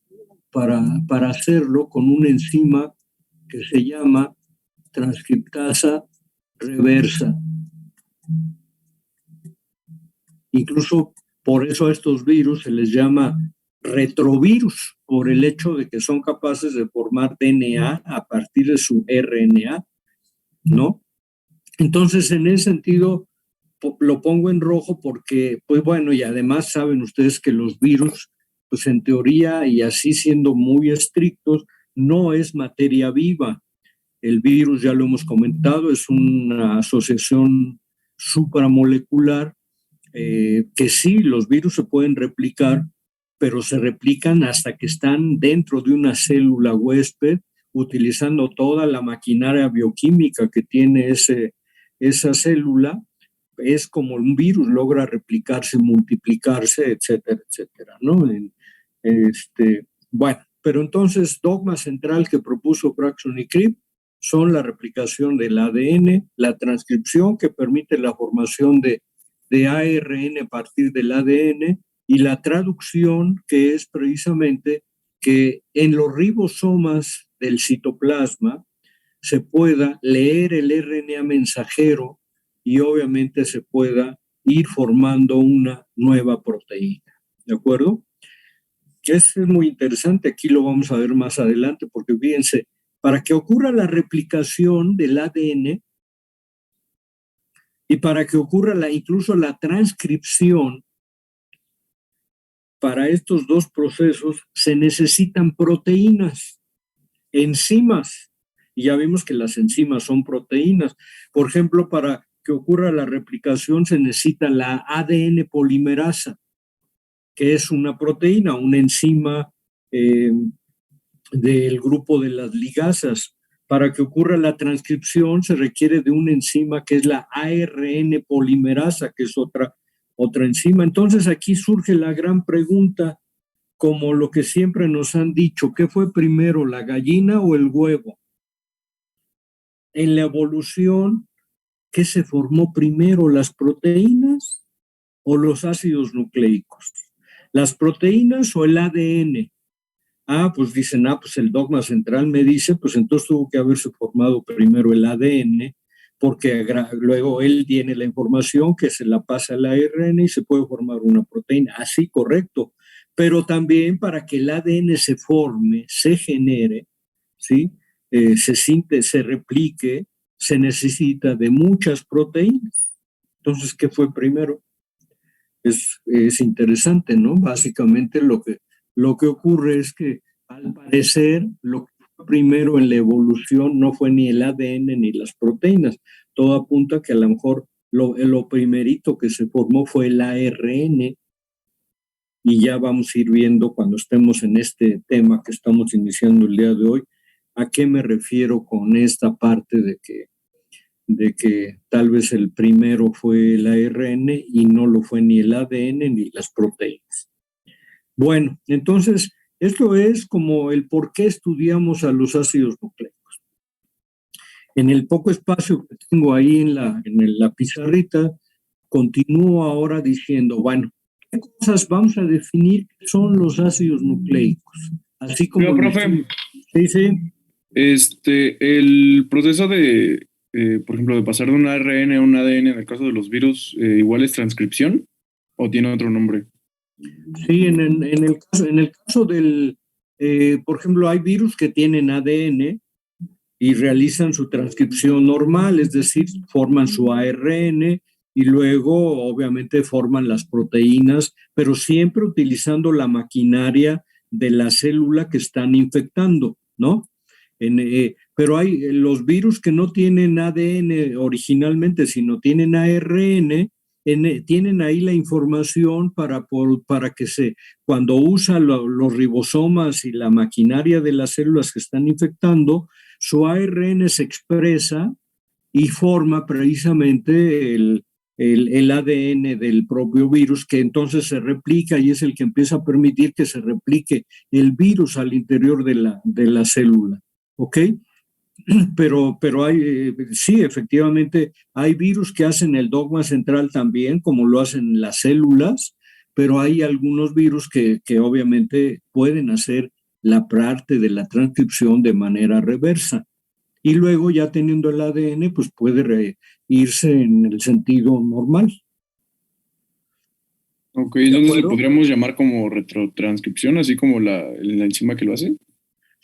hacerlo con una enzima que se llama transcriptasa reversa. Incluso por eso a estos virus se les llama retrovirus, por el hecho de que son capaces de formar DNA a partir de su RNA, ¿no? Entonces, en ese sentido, lo pongo en rojo porque, pues bueno, y además saben ustedes que los virus, pues en teoría, y así siendo muy estrictos, no es materia viva. El virus, ya lo hemos comentado, es una asociación supramolecular, que sí, los virus se pueden replicar, pero se replican hasta que están dentro de una célula huésped, utilizando toda la maquinaria bioquímica que tiene esa célula. Es como un virus, logra replicarse, multiplicarse, etcétera, etcétera, ¿no? Bueno, pero entonces, dogma central que propuso Braxton y Cribb son la replicación del ADN, la transcripción que permite la formación de ARN a partir del ADN y la traducción, que es precisamente que en los ribosomas del citoplasma se pueda leer el RNA mensajero y obviamente se pueda ir formando una nueva proteína, ¿de acuerdo? Eso es muy interesante, aquí lo vamos a ver más adelante, porque fíjense, para que ocurra la replicación del ADN y para que ocurra incluso la transcripción, para estos dos procesos se necesitan proteínas, enzimas. Y ya vimos que las enzimas son proteínas. Por ejemplo, para que ocurra la replicación se necesita la ADN polimerasa, que es una proteína, una enzima del grupo de las ligasas. Para que ocurra la transcripción se requiere de una enzima que es la ARN polimerasa, que es otra enzima. Entonces aquí surge la gran pregunta, como lo que siempre nos han dicho, ¿qué fue primero, la gallina o el huevo? En la evolución, ¿qué se formó primero, las proteínas o los ácidos nucleicos? ¿Las proteínas o el ADN? Pues dicen, pues el dogma central me dice, pues entonces tuvo que haberse formado primero el ADN, porque luego él tiene la información que se la pasa al ARN y se puede formar una proteína. Así, correcto. Pero también para que el ADN se forme, se genere, ¿sí? Se replique, se necesita de muchas proteínas. Entonces, ¿qué fue primero? Es interesante, ¿no? Básicamente lo que ocurre es que al parecer lo que fue primero en la evolución no fue ni el ADN ni las proteínas. Todo apunta que a lo mejor lo primerito que se formó fue el ARN, y ya vamos a ir viendo cuando estemos en este tema que estamos iniciando el día de hoy, a qué me refiero con esta parte de que tal vez el primero fue el ARN y no lo fue ni el ADN ni las proteínas. Bueno, entonces, esto es como el por qué estudiamos a los ácidos nucleicos. En el poco espacio que tengo ahí en la pizarrita, continúo ahora diciendo, bueno, ¿qué cosas vamos a definir qué son los ácidos nucleicos? Así como... Pero, profe, sí. El proceso de, por ejemplo, de pasar de un ARN a un ADN en el caso de los virus, ¿igual es transcripción o tiene otro nombre? Sí, en el caso del, por ejemplo, hay virus que tienen ADN y realizan su transcripción normal, es decir, forman su ARN y luego obviamente forman las proteínas, pero siempre utilizando la maquinaria de la célula que están infectando, ¿no? Pero hay los virus que no tienen ADN originalmente, sino tienen ARN, tienen ahí la información para que cuando usa los ribosomas y la maquinaria de las células que están infectando, su ARN se expresa y forma precisamente el ADN del propio virus, que entonces se replica y es el que empieza a permitir que se replique el virus al interior de la célula. ¿Ok? Pero hay, sí, efectivamente, hay virus que hacen el dogma central también, como lo hacen las células, pero hay algunos virus que obviamente pueden hacer la parte de la transcripción de manera reversa. Y luego, ya teniendo el ADN, pues puede irse en el sentido normal. Ok, entonces lo podríamos llamar como retrotranscripción, así como la enzima que lo hace.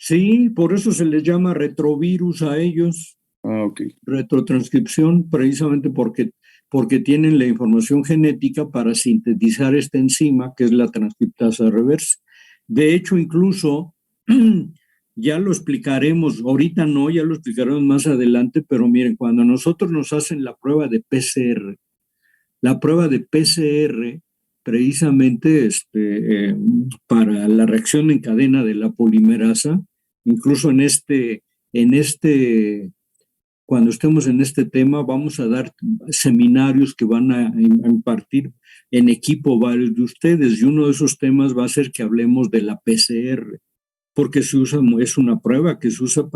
Sí, por eso se les llama retrovirus a ellos. Ok. Retrotranscripción, precisamente porque tienen la información genética para sintetizar esta enzima, que es la transcriptasa reversa. De hecho, incluso, ya lo explicaremos, ahorita no, ya lo explicaremos más adelante, pero miren, cuando nosotros nos hacen la prueba de PCR, precisamente para la reacción en cadena de la polimerasa, incluso cuando estemos en este tema, vamos a dar seminarios que van a impartir en equipo varios de ustedes, y uno de esos temas va a ser que hablemos de la PCR, porque es una prueba que se usa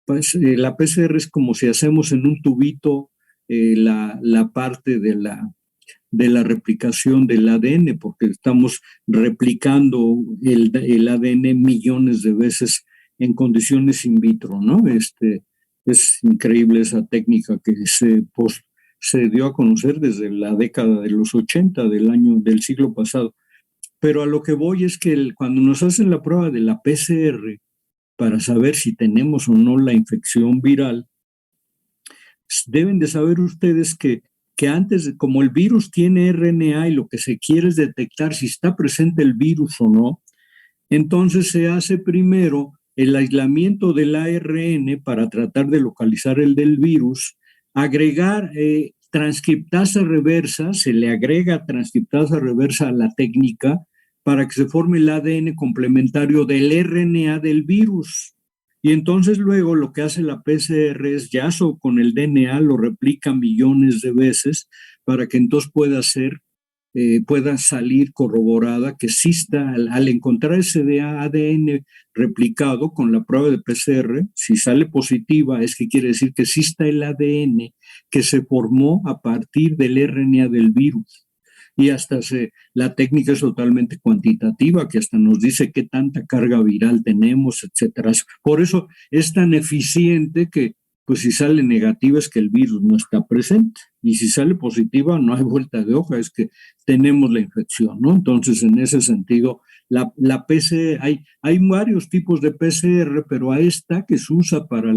la PCR es como si hacemos en un tubito la parte de la replicación del ADN, porque estamos replicando el ADN millones de veces en condiciones in vitro, ¿no? Es increíble esa técnica que se dio a conocer desde la década de los 80 del siglo pasado. Pero a lo que voy es que cuando nos hacen la prueba de la PCR para saber si tenemos o no la infección viral, deben de saber ustedes que que antes, como el virus tiene RNA y lo que se quiere es detectar si está presente el virus o no, entonces se hace primero el aislamiento del ARN para tratar de localizar el del virus, agregar transcriptasa reversa, se le agrega transcriptasa reversa a la técnica para que se forme el ADN complementario del RNA del virus. Y entonces luego lo que hace la PCR es ya con el DNA lo replica millones de veces para que entonces pueda salir corroborada que exista, al encontrar ese ADN replicado con la prueba de PCR, si sale positiva es que quiere decir que exista el ADN que se formó a partir del RNA del virus. Y la técnica es totalmente cuantitativa, que hasta nos dice qué tanta carga viral tenemos, etcétera. Por eso es tan eficiente que, pues si sale negativa es que el virus no está presente, y si sale positiva no hay vuelta de hoja, es que tenemos la infección, ¿no? Entonces, en ese sentido, la PCR, hay varios tipos de PCR, pero a esta que se usa para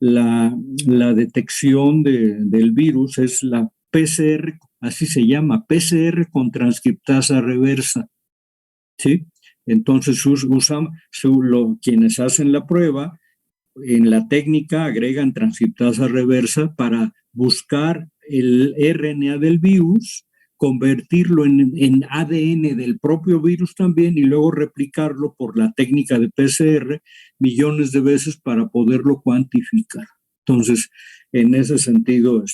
la detección del virus es la PCR, así se llama, PCR con transcriptasa reversa, ¿sí? Entonces quienes hacen la prueba, en la técnica agregan transcriptasa reversa para buscar el RNA del virus, convertirlo en ADN del propio virus también y luego replicarlo por la técnica de PCR millones de veces para poderlo cuantificar. Entonces, en ese sentido,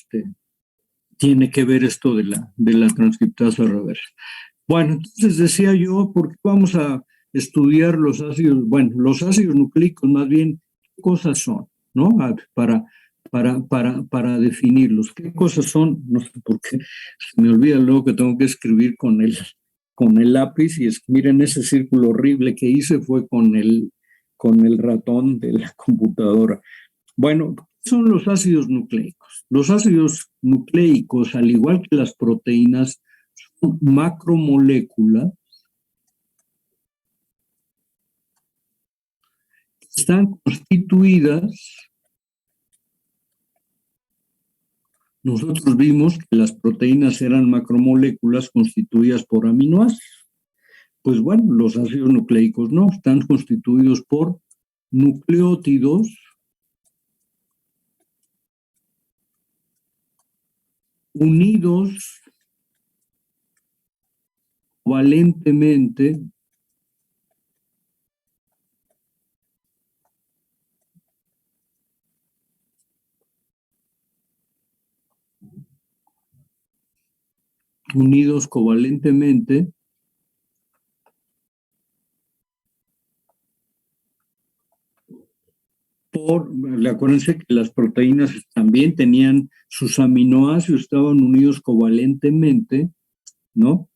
tiene que ver esto de la transcriptasa reversa. Bueno, entonces decía yo, ¿por qué vamos a estudiar los ácidos? Bueno, los ácidos nucleicos más bien, ¿qué cosas son? ¿No? Para definirlos. ¿Qué cosas son? No sé por qué. Se me olvida luego que tengo que escribir con el lápiz y miren, ese círculo horrible que hice fue con el ratón de la computadora. Bueno, ¿qué son los ácidos nucleicos? Los ácidos nucleicos, al igual que las proteínas, son macromoléculas que están constituidas. Nosotros vimos que las proteínas eran macromoléculas constituidas por aminoácidos. Pues bueno, los ácidos nucleicos no, están constituidos por nucleótidos unidos valentemente covalentemente acuérdense que las proteínas también tenían sus aminoácidos, estaban unidos covalentemente, ¿no?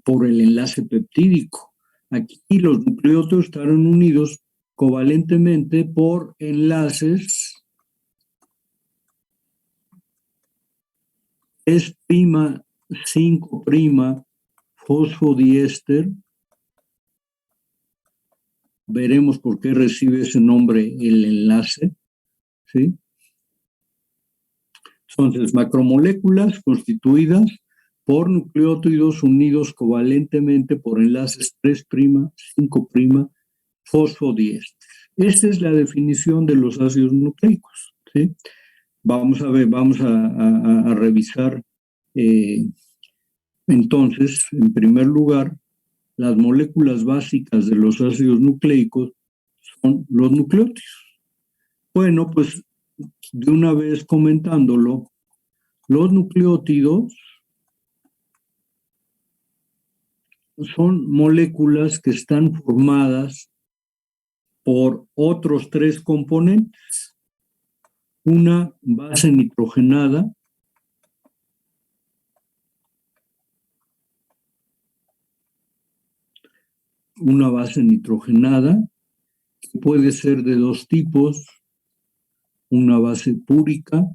Por el enlace peptídico. Aquí los nucleótidos estaban unidos covalentemente por enlaces 3'5' fosfodiéster. Veremos por qué recibe ese nombre el enlace, ¿sí? Entonces, macromoléculas constituidas por nucleótidos unidos covalentemente por enlaces 3'5' fosfodiéster. Esta es la definición de los ácidos nucleicos, ¿sí? Vamos a revisar entonces, en primer lugar, las moléculas básicas de los ácidos nucleicos son los nucleótidos. Bueno, pues de una vez comentándolo, los nucleótidos son moléculas que están formadas por otros tres componentes. Una base nitrogenada, que puede ser de dos tipos, una base púrica,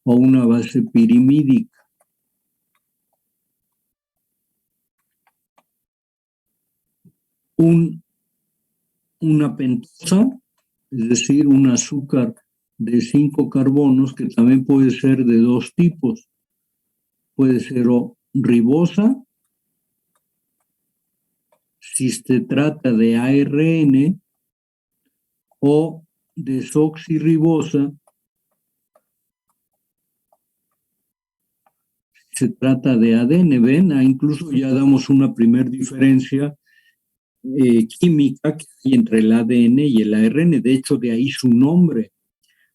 o una base pirimídica. Una pentosa es decir, un azúcar de 5 carbonos que también puede ser de 2 tipos. Puede ser o ribosa, si se trata de ARN, o desoxirribosa, si se trata de ADN. Ven, incluso ya damos una primera diferencia química que hay entre el ADN y el ARN. De hecho, de ahí su nombre.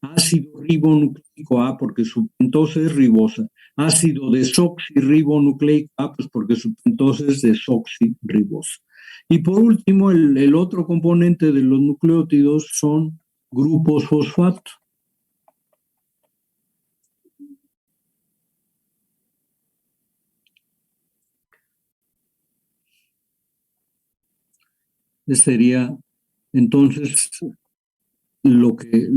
Ácido ribonucleico A, porque su pentosa es ribosa. Ácido desoxirribonucleico A, pues porque su pentosa es desoxirribosa. Y por último, el otro componente de los nucleótidos son grupos fosfato. Ese sería entonces lo que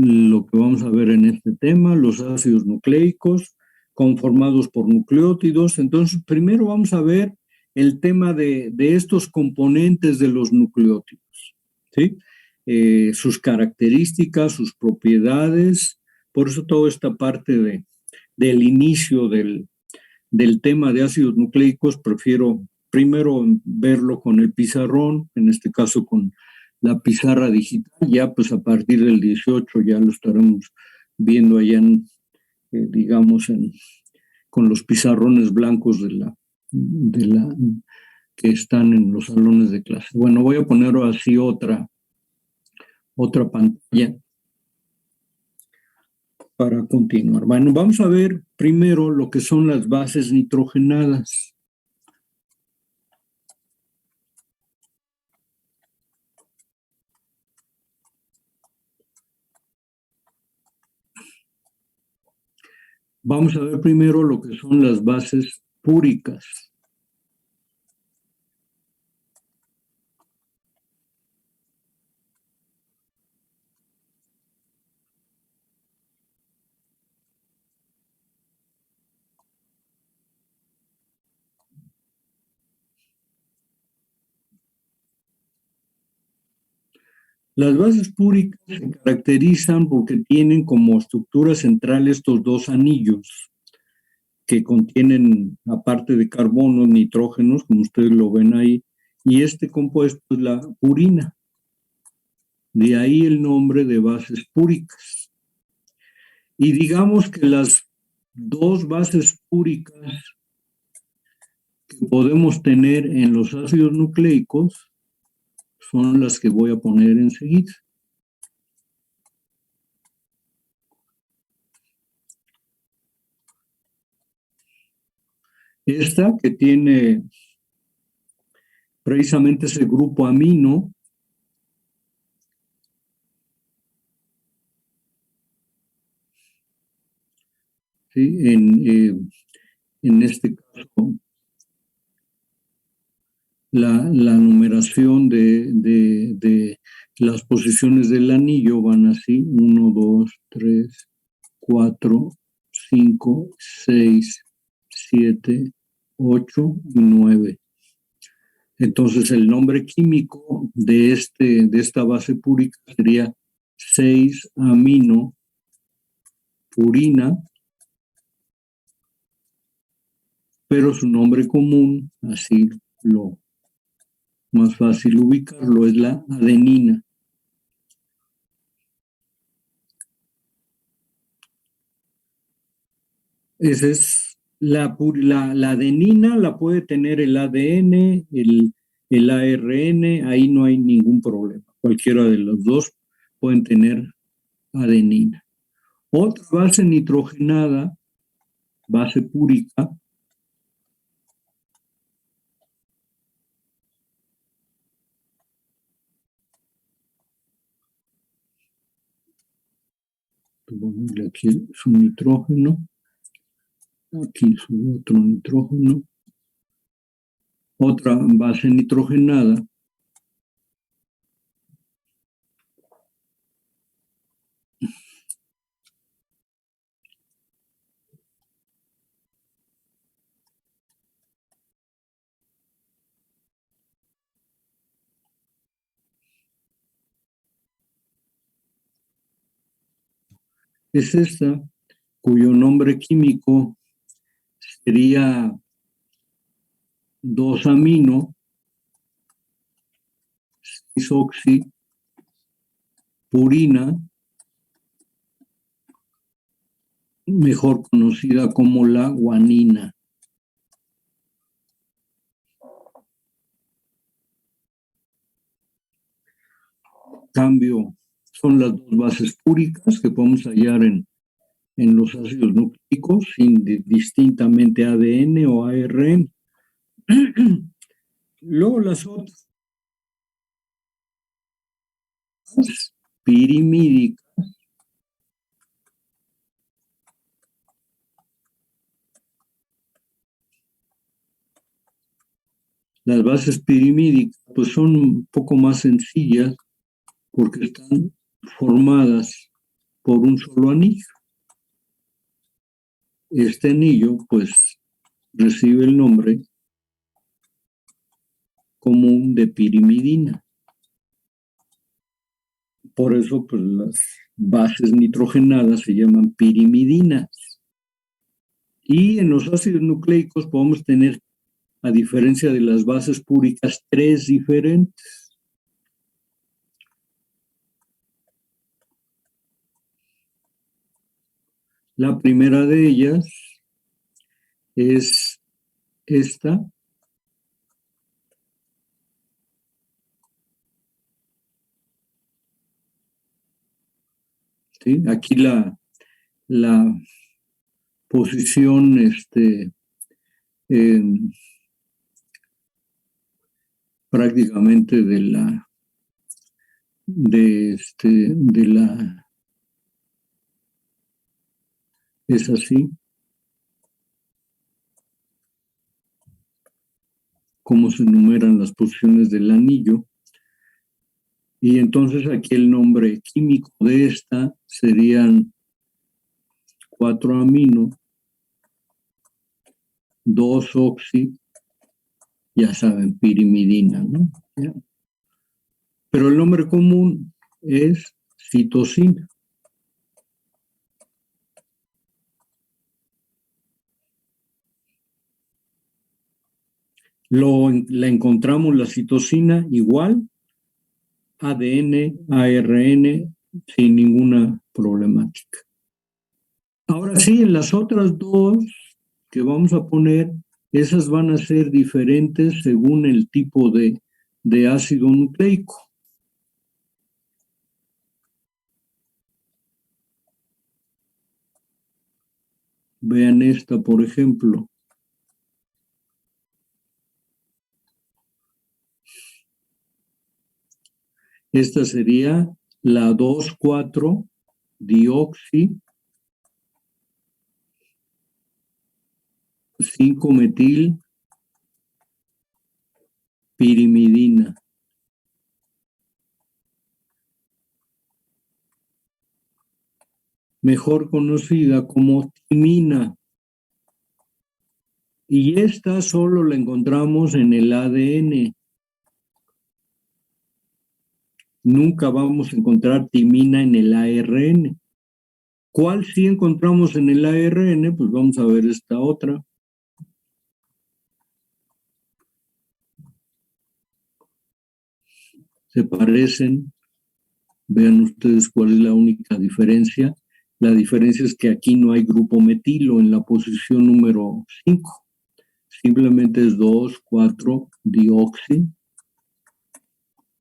vamos a ver en este tema, los ácidos nucleicos conformados por nucleótidos. Entonces, primero vamos a ver el tema de estos componentes de los nucleótidos, ¿sí? Sus características, sus propiedades. Por eso toda esta parte del inicio del tema de ácidos nucleicos, prefiero primero verlo con el pizarrón, en este caso con la pizarra digital. Ya pues a partir del 18 ya lo estaremos viendo allá digamos, con los pizarrones blancos que están en los salones de clase. Bueno, voy a poner así otra pantalla para continuar. Bueno, vamos a ver primero lo que son las bases nitrogenadas. Vamos a ver primero lo que son las bases púricas. Las bases púricas se caracterizan porque tienen como estructura central estos dos anillos que contienen, aparte de carbonos, nitrógenos, como ustedes lo ven ahí, y este compuesto es la purina. De ahí el nombre de bases púricas. Y digamos que las dos bases púricas que podemos tener en los ácidos nucleicos son las que voy a poner enseguida. Esta que tiene precisamente ese grupo amino, ¿sí? En este caso, la numeración de las posiciones del anillo van así: 1, 2, 3, 4, 5, 6, 7, 8 y 9. Entonces el nombre químico de esta base púrica sería 6-amino purina, pero su nombre común, así lo más fácil ubicarlo, es la adenina. Esa es la adenina, la puede tener el ADN, el ARN, ahí no hay ningún problema. Cualquiera de los dos pueden tener adenina. Otra base nitrogenada, base púrica, aquí su nitrógeno, aquí su otro nitrógeno. Otra base nitrogenada es esta, cuyo nombre químico sería 2-amino, 6-oxipurina, mejor conocida como la guanina. Cambio, son las dos bases púricas que podemos hallar en los ácidos nucleicos, distintamente ADN o ARN. Luego las otras, pirimídicas, las bases pirimídicas pues son un poco más sencillas porque están formadas por un solo anillo. Este anillo pues recibe el nombre común de pirimidina. Por eso pues las bases nitrogenadas se llaman pirimidinas. Y en los ácidos nucleicos podemos tener, a diferencia de las bases púricas, 3 diferentes. La primera de ellas es esta. ¿Sí? Aquí la posición prácticamente de la es así como se enumeran las posiciones del anillo. Y entonces aquí el nombre químico de esta serían 4-amino, 2-oxi, ya saben, pirimidina, ¿no? ¿Ya? Pero el nombre común es citosina. La encontramos la citosina igual, ADN, ARN, sin ninguna problemática. Ahora sí, en las otras dos que vamos a poner, esas van a ser diferentes según el tipo de ácido nucleico. Vean esta, por ejemplo. Esta sería la 2,4-dioxi 5-metil pirimidina. Mejor conocida como timina. Y esta solo la encontramos en el ADN. Nunca vamos a encontrar timina en el ARN. ¿Cuál sí encontramos en el ARN? Pues vamos a ver esta otra. Se parecen. Vean ustedes cuál es la única diferencia. La diferencia es que aquí no hay grupo metilo en la posición número 5. Simplemente es 2,4-dioxi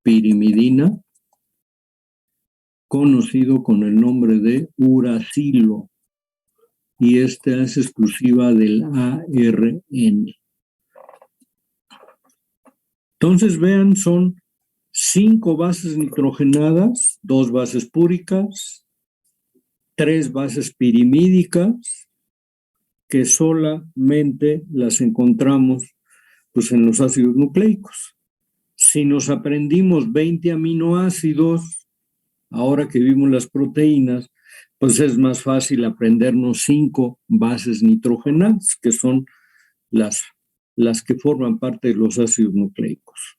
pirimidina, conocido con el nombre de uracilo, y esta es exclusiva del ARN. Entonces vean, son 5 bases nitrogenadas, 2 bases púricas, 3 bases pirimídicas, que solamente las encontramos pues, en los ácidos nucleicos. Si nos aprendimos 20 aminoácidos, ahora que vimos las proteínas, pues es más fácil aprendernos 5 bases nitrogenadas, que son las que forman parte de los ácidos nucleicos.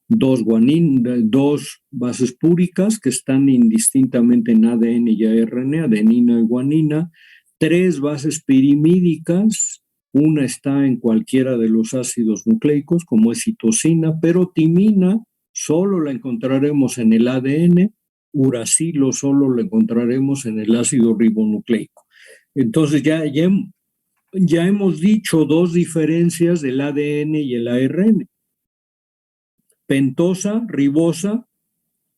dos bases púricas que están indistintamente en ADN y ARN, adenina y guanina, 3 bases pirimídicas, una está en cualquiera de los ácidos nucleicos, como es citosina, pero timina solo la encontraremos en el ADN, uracilo solo lo encontraremos en el ácido ribonucleico. Entonces ya hemos dicho 2 diferencias del ADN y el ARN. Pentosa, ribosa,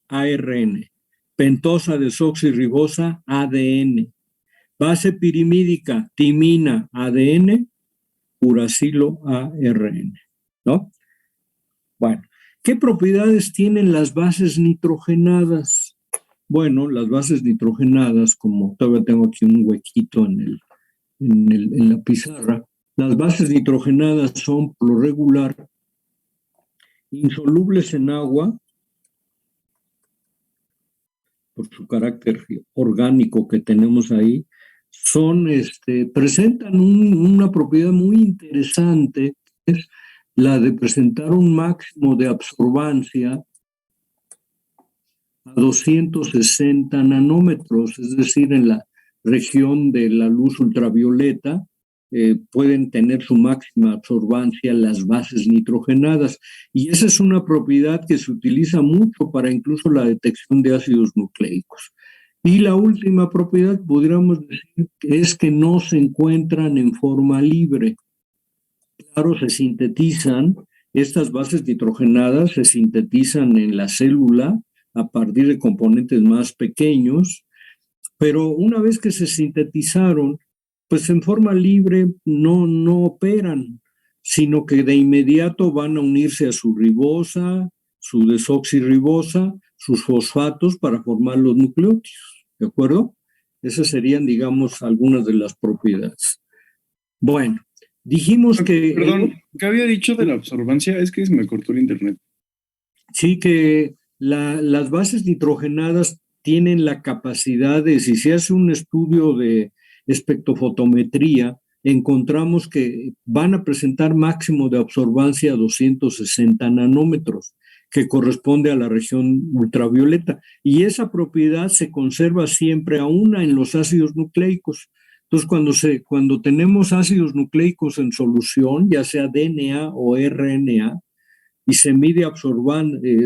ARN. Pentosa, desoxirribosa, ADN. Base pirimídica, timina, ADN, uracilo, ARN, ¿no? Bueno, ¿qué propiedades tienen las bases nitrogenadas? Bueno, las bases nitrogenadas, como todavía tengo aquí un huequito en la pizarra, las bases nitrogenadas son, por lo regular, insolubles en agua, por su carácter orgánico que tenemos ahí, presentan una propiedad muy interesante, es la de presentar un máximo de absorbancia a 260 nanómetros, es decir, en la región de la luz ultravioleta, pueden tener su máxima absorbancia las bases nitrogenadas. Y esa es una propiedad que se utiliza mucho para incluso la detección de ácidos nucleicos. Y la última propiedad, podríamos decir, es que no se encuentran en forma libre. Claro, se sintetizan, estas bases nitrogenadas se sintetizan en la célula a partir de componentes más pequeños, pero una vez que se sintetizaron, pues en forma libre no operan, sino que de inmediato van a unirse a su ribosa, su desoxirribosa, sus fosfatos para formar los nucleótidos, ¿de acuerdo? Esas serían, digamos, algunas de las propiedades. Bueno, dijimos que... Perdón, ¿qué había dicho de la absorbancia? Es que se me cortó el internet. Sí, que las bases nitrogenadas tienen la capacidad de, si se hace un estudio de espectrofotometría, encontramos que van a presentar máximo de absorbancia a 260 nanómetros, que corresponde a la región ultravioleta. Y esa propiedad se conserva siempre aún en los ácidos nucleicos. Entonces, cuando tenemos ácidos nucleicos en solución, ya sea DNA o RNA, y se mide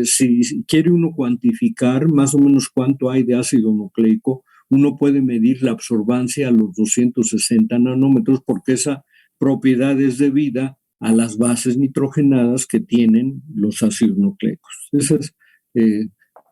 si quiere uno cuantificar más o menos cuánto hay de ácido nucleico, uno puede medir la absorbancia a los 260 nanómetros porque esa propiedad es debida a las bases nitrogenadas que tienen los ácidos nucleicos. Esa es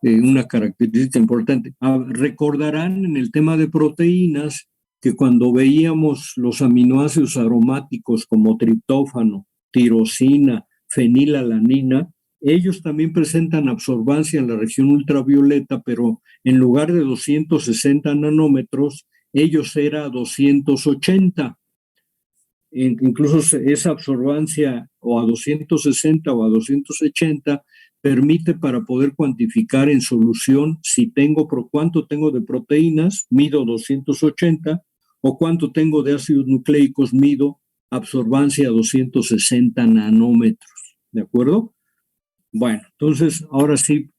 una característica importante. Recordarán en el tema de proteínas que cuando veíamos los aminoácidos aromáticos como triptófano, tirosina, fenilalanina, ellos también presentan absorbancia en la región ultravioleta, pero en lugar de 260 nanómetros, ellos era 280. Incluso esa absorbancia o a 260 o a 280 permite para poder cuantificar en solución cuánto tengo de proteínas, mido 280, o cuánto tengo de ácidos nucleicos, mido absorbancia a 260 nanómetros. ¿De acuerdo? Bueno, entonces ahora sí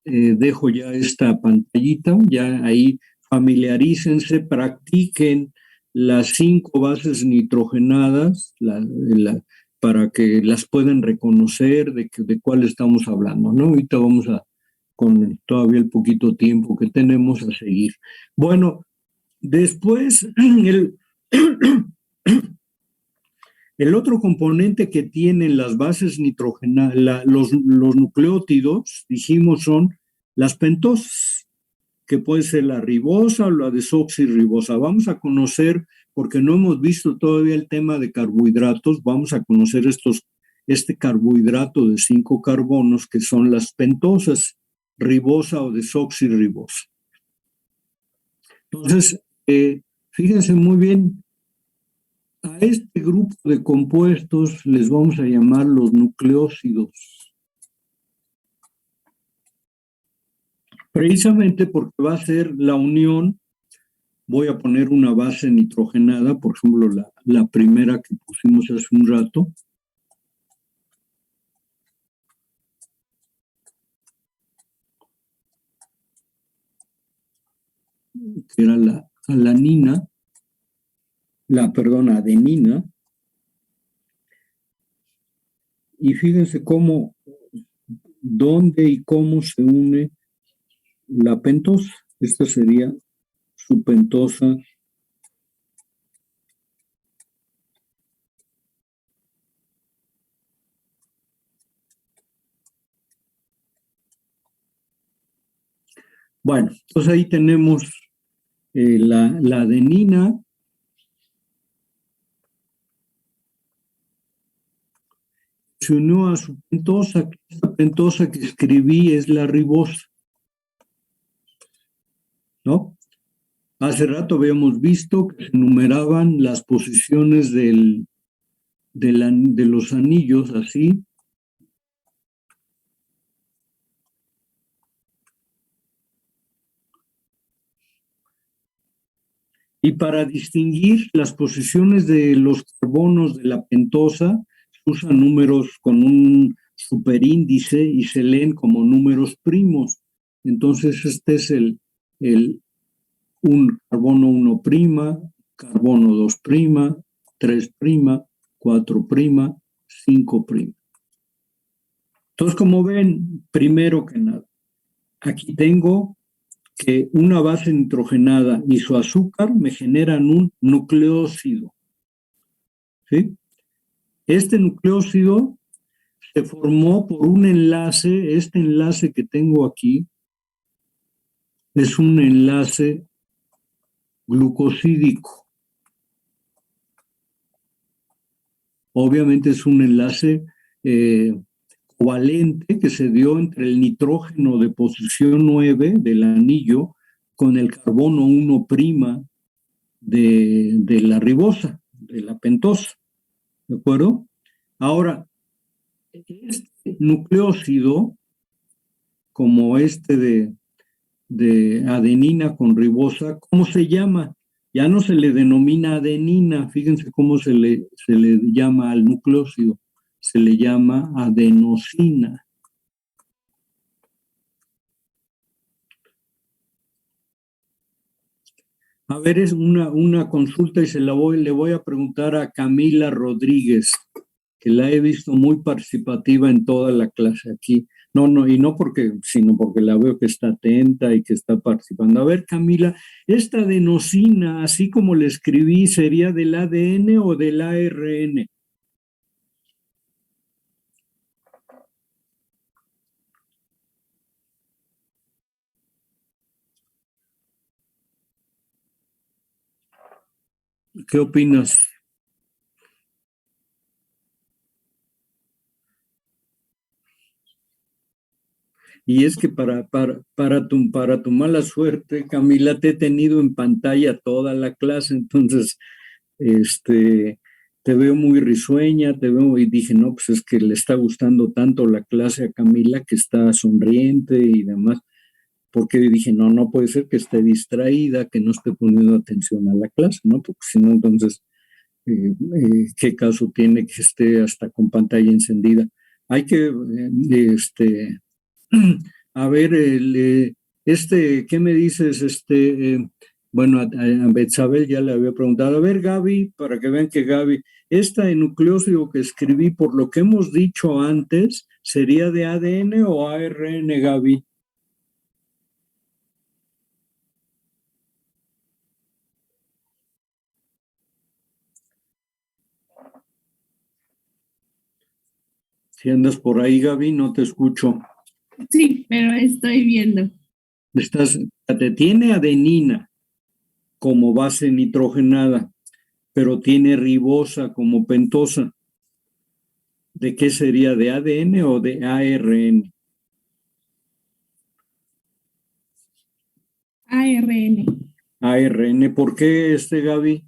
dejo ya esta pantallita, ya ahí familiarícense, practiquen las 5 bases nitrogenadas para que las puedan reconocer de cuál estamos hablando, ¿no? Ahorita vamos con todavía el poquito tiempo que tenemos, a seguir. Bueno, después el otro componente que tienen las bases nitrogenadas, los nucleótidos, dijimos, son las pentosas, que puede ser la ribosa o la desoxirribosa. Vamos a conocer, porque no hemos visto todavía el tema de carbohidratos, vamos a conocer este carbohidrato de 5 carbonos que son las pentosas, ribosa o desoxirribosa. Entonces, fíjense muy bien, a este grupo de compuestos les vamos a llamar los nucleósidos. Precisamente porque va a ser la unión, voy a poner una base nitrogenada, por ejemplo, la primera que pusimos hace un rato. que era la alanina, adenina. Y fíjense dónde y cómo se une la pentosa. Esta sería su pentosa Bueno, entonces ahí tenemos la adenina. Se unió a su pentosa. Esta pentosa que escribí es la ribosa, ¿no? Hace rato habíamos visto que se numeraban las posiciones de los anillos así. Y para distinguir las posiciones de los carbonos de la pentosa, se usan números con un superíndice y se leen como números primos. Entonces, este es un carbono 1', carbono 2', 3', 4', 5'. Entonces, como ven, primero que nada, aquí tengo que una base nitrogenada y su azúcar me generan un nucleócido. ¿Sí? Este nucleócido se formó por un enlace. Este enlace que tengo aquí es un enlace glucosídico. Obviamente es un enlace covalente que se dio entre el nitrógeno de posición 9 del anillo con el carbono 1' de la ribosa, de la pentosa. ¿De acuerdo? Ahora, este nucleócido, como este de adenina con ribosa, ¿cómo se llama? Ya no se le denomina adenina, fíjense cómo se le llama al nucleócido. Se le llama adenosina. A ver, es una consulta y le voy a preguntar a Camila Rodríguez, que la he visto muy participativa en toda la clase aquí. Sino porque la veo que está atenta y que está participando. A ver, Camila, ¿esta adenosina, así como le escribí, sería del ADN o del ARN? ¿Qué opinas? Y es que para tu mala suerte, Camila, te he tenido en pantalla toda la clase, entonces te veo muy risueña, y dije, no, pues es que le está gustando tanto la clase a Camila que está sonriente y demás, porque dije, no puede ser que esté distraída, que no esté poniendo atención a la clase, ¿no? Porque si no, entonces, ¿qué caso tiene que esté hasta con pantalla encendida? Hay que, a ver, ¿qué me dices? Bueno, a Betsabel ya le había preguntado. A ver, Gaby, para que vean que Gaby, esta nucleócido que escribí, por lo que hemos dicho antes, ¿sería de ADN o ARN, Gaby? Si andas por ahí, Gaby, no te escucho. Sí, pero estoy viendo. Tiene adenina como base nitrogenada, pero tiene ribosa como pentosa. ¿De qué sería? ¿De ADN o de ARN? ARN. ARN. ¿Por qué Gaby?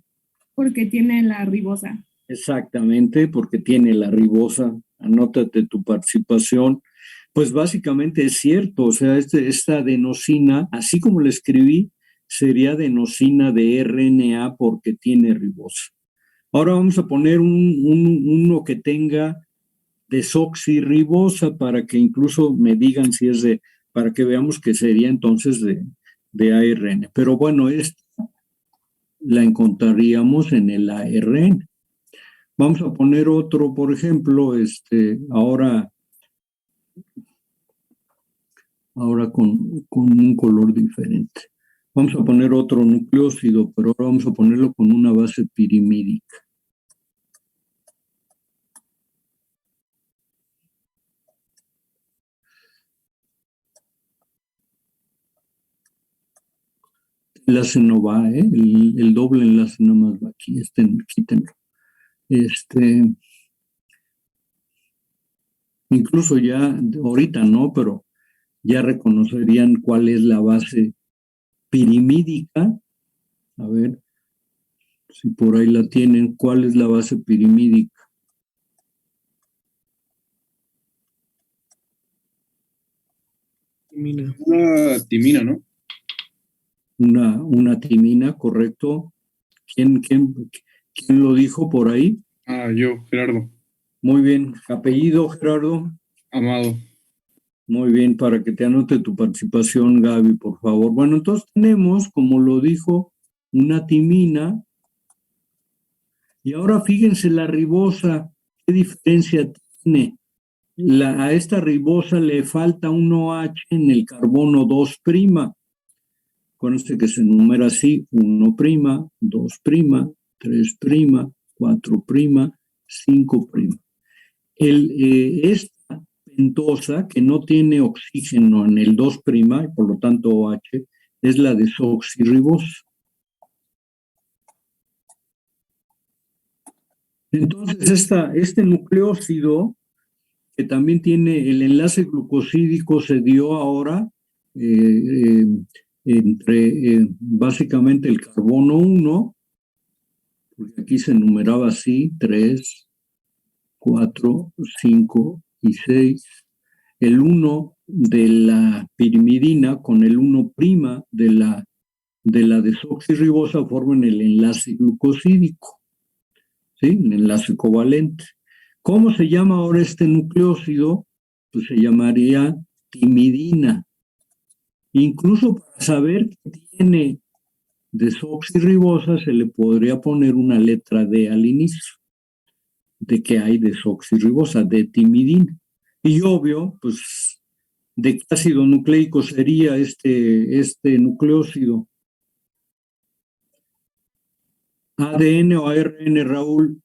Porque tiene la ribosa. Exactamente, porque tiene la ribosa. Anótate tu participación. Pues básicamente es cierto, o sea, esta adenosina, así como la escribí, sería adenosina de RNA porque tiene ribosa. Ahora vamos a poner uno que tenga desoxirribosa para que incluso me digan si es para que veamos que sería entonces de ARN. Pero bueno, esta la encontraríamos en el ARN. Vamos a poner otro, por ejemplo, ahora con un color diferente. Vamos a poner otro nucleósido, pero ahora vamos a ponerlo con una base pirimídica. El enlace no va, el doble enlace nada más va aquí, quítenlo. Incluso ya, ahorita no, pero ya reconocerían cuál es la base pirimídica. A ver si por ahí la tienen, cuál es la base pirimídica. Timina. Una timina, ¿no? Una timina, correcto. ¿Quién lo dijo por ahí? Ah, yo, Gerardo. Muy bien. Apellido, Gerardo. Amado. Muy bien, para que te anote tu participación, Gaby, por favor. Bueno, entonces tenemos, como lo dijo, una timina. Y ahora fíjense la ribosa, ¿qué diferencia tiene? A esta ribosa le falta un OH en el carbono 2'. Acuérdense que se enumera así: 1', 2', 3', 4', 5'. Esta pentosa, que no tiene oxígeno en el 2', y por lo tanto OH, es la desoxirribosa. Entonces, este nucleósido, que también tiene el enlace glucosídico, se dio ahora entre básicamente el carbono 1, porque aquí se enumeraba así: 3, 4, 5 y 6. El 1 de la pirimidina con el 1' de la desoxirribosa forman el enlace glucosídico. ¿Sí? El enlace covalente. ¿Cómo se llama ahora este nucleósido? Pues se llamaría timidina. Incluso para saber que tiene desoxirribosa se le podría poner una letra D al inicio, de que hay desoxirribosa, de timidina. Y obvio, pues, ¿de qué ácido nucleico sería este nucleósido? ¿ADN o ARN, Raúl?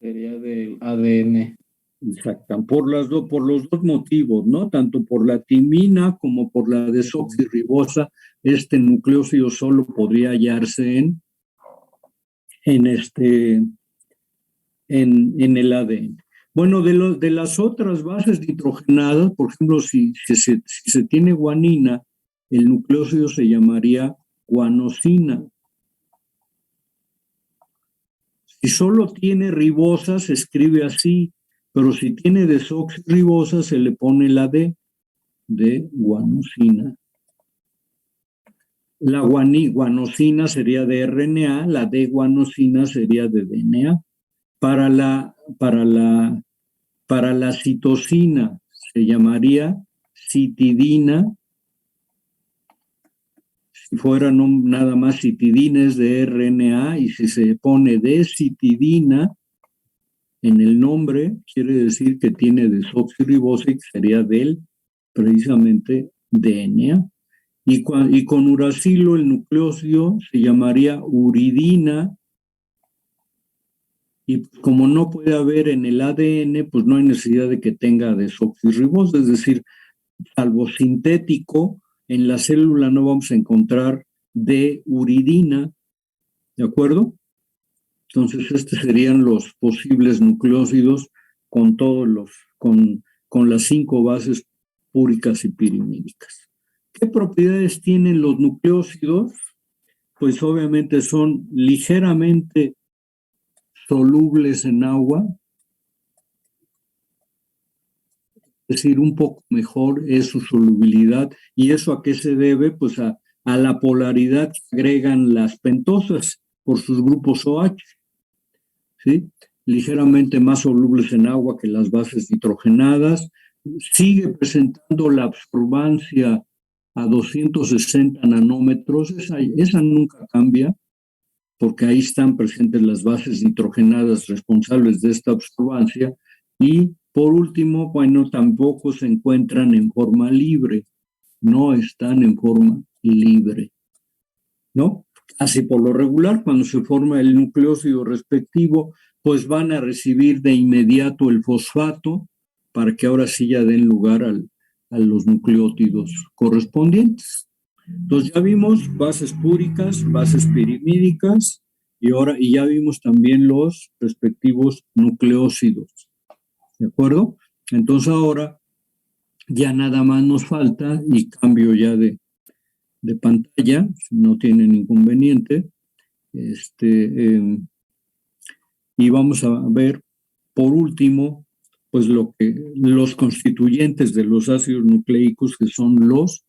Sería del ADN. Exacto, por los dos motivos, ¿no? Tanto por la timina como por la desoxirribosa, este nucleósido solo podría hallarse en el ADN. Bueno, de las otras bases nitrogenadas, por ejemplo, si se tiene guanina, el nucleósido se llamaría guanosina. Si solo tiene ribosa, se escribe así, pero si tiene desoxirribosa, se le pone la D, de guanosina. La guanosina sería de RNA, la D-guanosina sería de DNA. Para la citosina se llamaría citidina. Si fuera nada más citidina es de RNA, y si se pone D-citidina en el nombre, quiere decir que tiene desoxirribosa, y sería precisamente DNA. Y con uracilo el nucleósido se llamaría uridina. Y como no puede haber en el ADN, pues no hay necesidad de que tenga desoxirribosa, es decir, salvo sintético, en la célula no vamos a encontrar uridina, ¿de acuerdo? Entonces, estos serían los posibles nucleósidos con las 5 bases púricas y pirimídicas. ¿Qué propiedades tienen los nucleósidos? Pues obviamente son ligeramente solubles en agua, es decir, un poco mejor es su solubilidad. ¿Y eso a qué se debe? Pues a la polaridad que agregan las pentosas por sus grupos OH, ¿sí? Ligeramente más solubles en agua que las bases nitrogenadas. Sigue presentando la absorbancia a 260 nanómetros, esa nunca cambia, porque ahí están presentes las bases nitrogenadas responsables de esta absorbancia. Y por último, bueno, tampoco se encuentran en forma libre, no están en forma libre, ¿no? Así por lo regular, cuando se forma el nucleósido respectivo, pues van a recibir de inmediato el fosfato para que ahora sí ya den lugar a los nucleótidos correspondientes. Entonces ya vimos bases púricas, bases pirimídicas y ya vimos también los respectivos nucleósidos. ¿De acuerdo? Entonces ahora ya nada más nos falta, y cambio ya de pantalla, si no tienen inconveniente, y vamos a ver por último pues los constituyentes de los ácidos nucleicos, que son los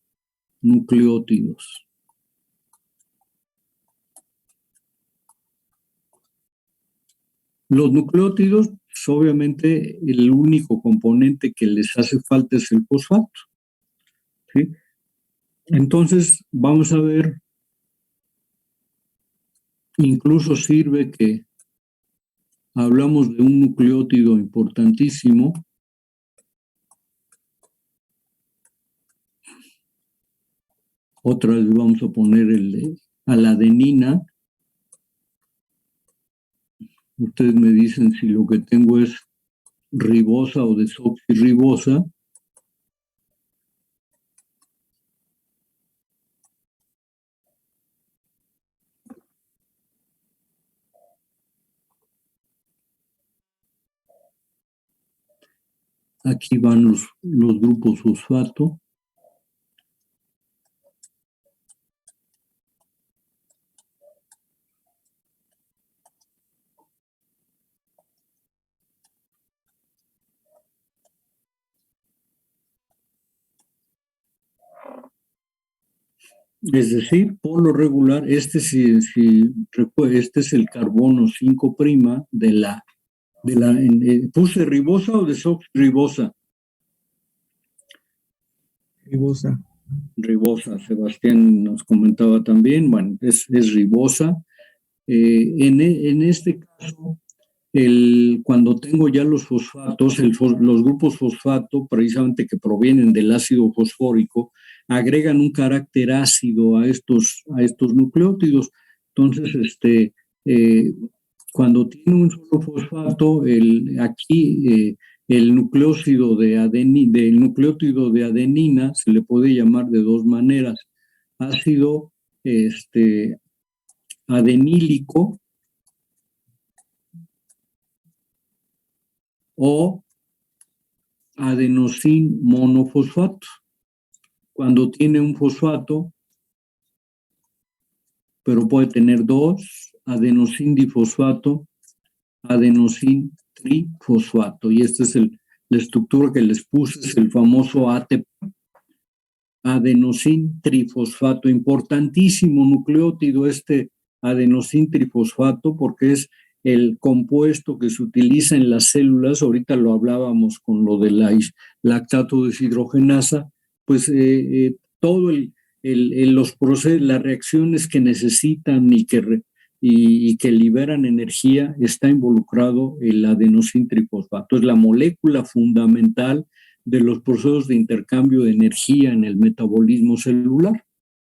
nucleótidos. Los nucleótidos, pues, obviamente el único componente que les hace falta es el fosfato, ¿sí? Entonces vamos a ver, incluso sirve que hablamos de un nucleótido importantísimo. Otra vez vamos a poner a la adenina. Ustedes me dicen si lo que tengo es ribosa o desoxirribosa. Aquí van los grupos fosfato. Es decir, por lo regular, este es el carbono 5' puse ribosa o desoxirribosa. Ribosa, Sebastián nos comentaba también, bueno, es ribosa. En este caso, cuando tengo ya los fosfatos, los grupos fosfato, precisamente que provienen del ácido fosfórico, agregan un carácter ácido a estos nucleótidos. Entonces, cuando tiene un solo fosfato, aquí el nucleótido del nucleótido de adenina se le puede llamar de dos maneras: ácido adenílico o adenosín monofosfato. Cuando tiene un fosfato, pero puede tener dos: adenosín difosfato, adenosín trifosfato. Y esta es la estructura que les puse, es el famoso ATP, adenosín trifosfato. Importantísimo nucleótido adenosín trifosfato, porque es el compuesto que se utiliza en las células. Ahorita lo hablábamos con lo de la lactato deshidrogenasa, pues todo los procesos, las reacciones que necesitan y que liberan energía, está involucrado el adenosín trifosfato. Es la molécula fundamental de los procesos de intercambio de energía en el metabolismo celular.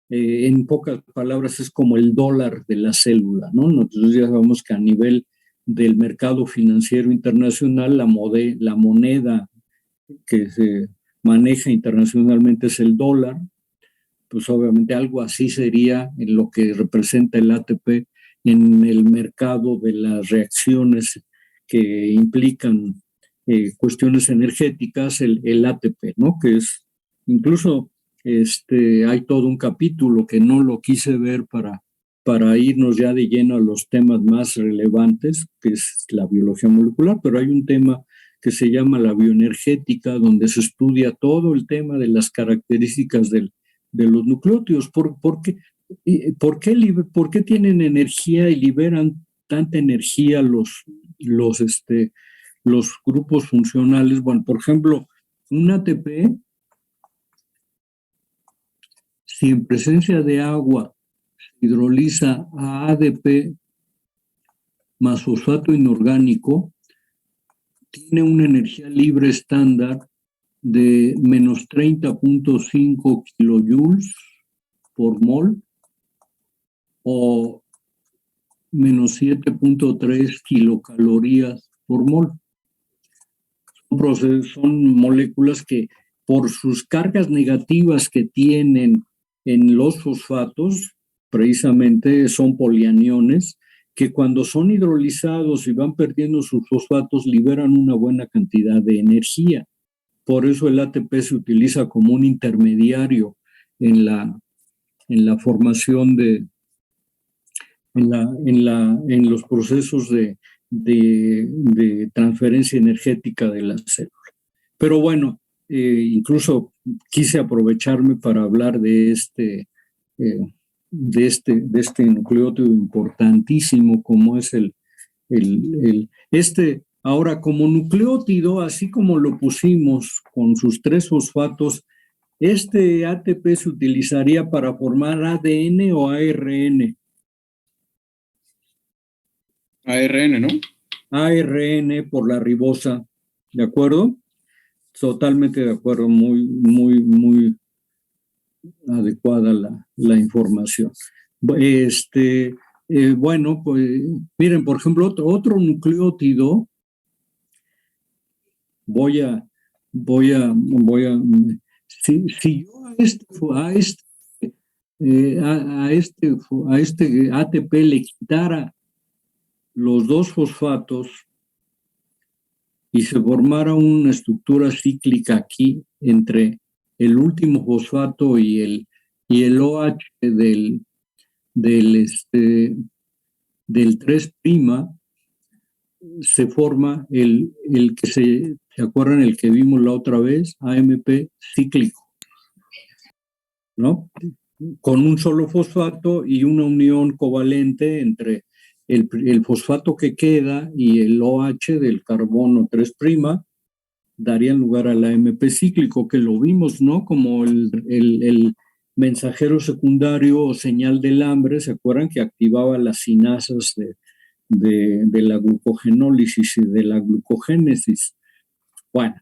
En pocas palabras, es como el dólar de la célula, ¿no? Nosotros ya sabemos que a nivel del mercado financiero internacional, la moneda que se maneja internacionalmente es el dólar. Pues obviamente algo así sería en lo que representa el ATP en el mercado de las reacciones que implican cuestiones energéticas, el ATP, ¿no? Que es incluso hay todo un capítulo que no lo quise ver para irnos ya de lleno a los temas más relevantes, que es la biología molecular, pero hay un tema que se llama la bioenergética, donde se estudia todo el tema de las características de los nucleótidos. ¿Por qué tienen energía y liberan tanta energía los grupos funcionales? Bueno, por ejemplo, un ATP Si en presencia de agua se hidroliza a ADP más fosfato inorgánico, tiene una energía libre estándar de menos 30.5 kilojoules por mol o menos 7.3 kilocalorías por mol. Son moléculas que por sus cargas negativas que tienen en los fosfatos, precisamente son polianiones, que cuando son hidrolizados y van perdiendo sus fosfatos liberan una buena cantidad de energía. Por eso el ATP se utiliza como un intermediario en la formación en los procesos de transferencia energética de la célula. Pero bueno, incluso quise aprovecharme para hablar de este nucleótido importantísimo como es ahora como nucleótido, así como lo pusimos con sus 3 fosfatos, este ATP se utilizaría para formar ADN o ARN. ARN, ¿no? ARN por la ribosa, ¿de acuerdo? Totalmente de acuerdo, muy adecuada la información. Bueno, pues miren, por ejemplo, otro nucleótido, si yo a este ATP le quitara los 2 fosfatos y se formara una estructura cíclica aquí entre el último fosfato y el OH del 3', se forma el que ¿se acuerdan? El que vimos la otra vez, AMP cíclico, ¿no? Con un solo fosfato y una unión covalente entre el fosfato que queda y el OH del carbono 3' darían lugar al AMP cíclico, que lo vimos, ¿no? Como el mensajero secundario o señal del hambre, ¿se acuerdan? Que activaba las sinasas de la glucogenólisis y de la glucogénesis. Bueno,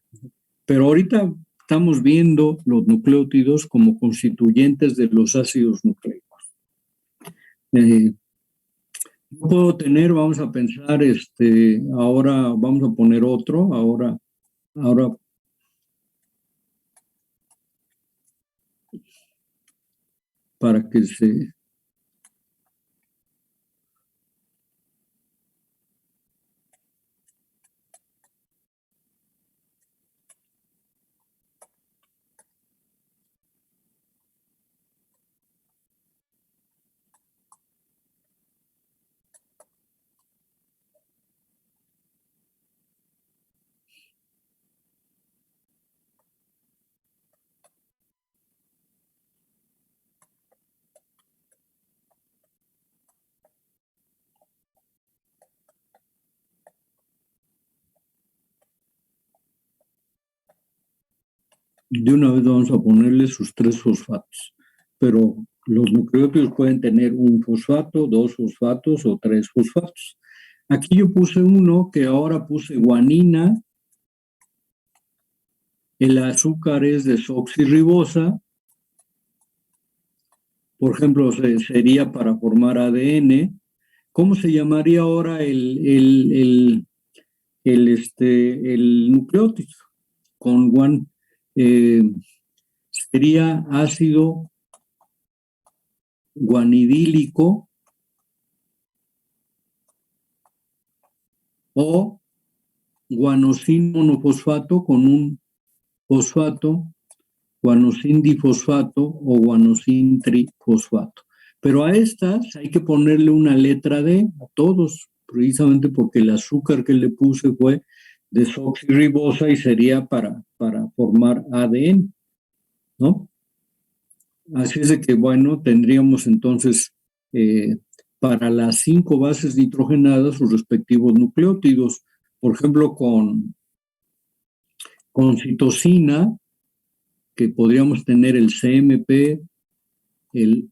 pero ahorita estamos viendo los nucleótidos como constituyentes de los ácidos nucleicos. Puedo tener, vamos a pensar, ahora vamos a poner otro, ahora para que se... De una vez vamos a ponerle sus 3 fosfatos, pero los nucleótidos pueden tener un fosfato, 2 fosfatos o 3 fosfatos. Aquí yo puse uno que ahora puse guanina, el azúcar es desoxirribosa, por ejemplo, sería para formar ADN. ¿Cómo se llamaría ahora el nucleótido? Con guan, sería ácido guanidílico o guanosin monofosfato con un fosfato, guanosin difosfato o guanosin trifosfato. Pero a estas hay que ponerle una letra D a todos, precisamente porque el azúcar que le puse fue desoxirribosa y sería para formar ADN, ¿no? Así es de que, bueno, tendríamos entonces para las 5 bases nitrogenadas sus respectivos nucleótidos. Por ejemplo, con citosina, que podríamos tener el CMP el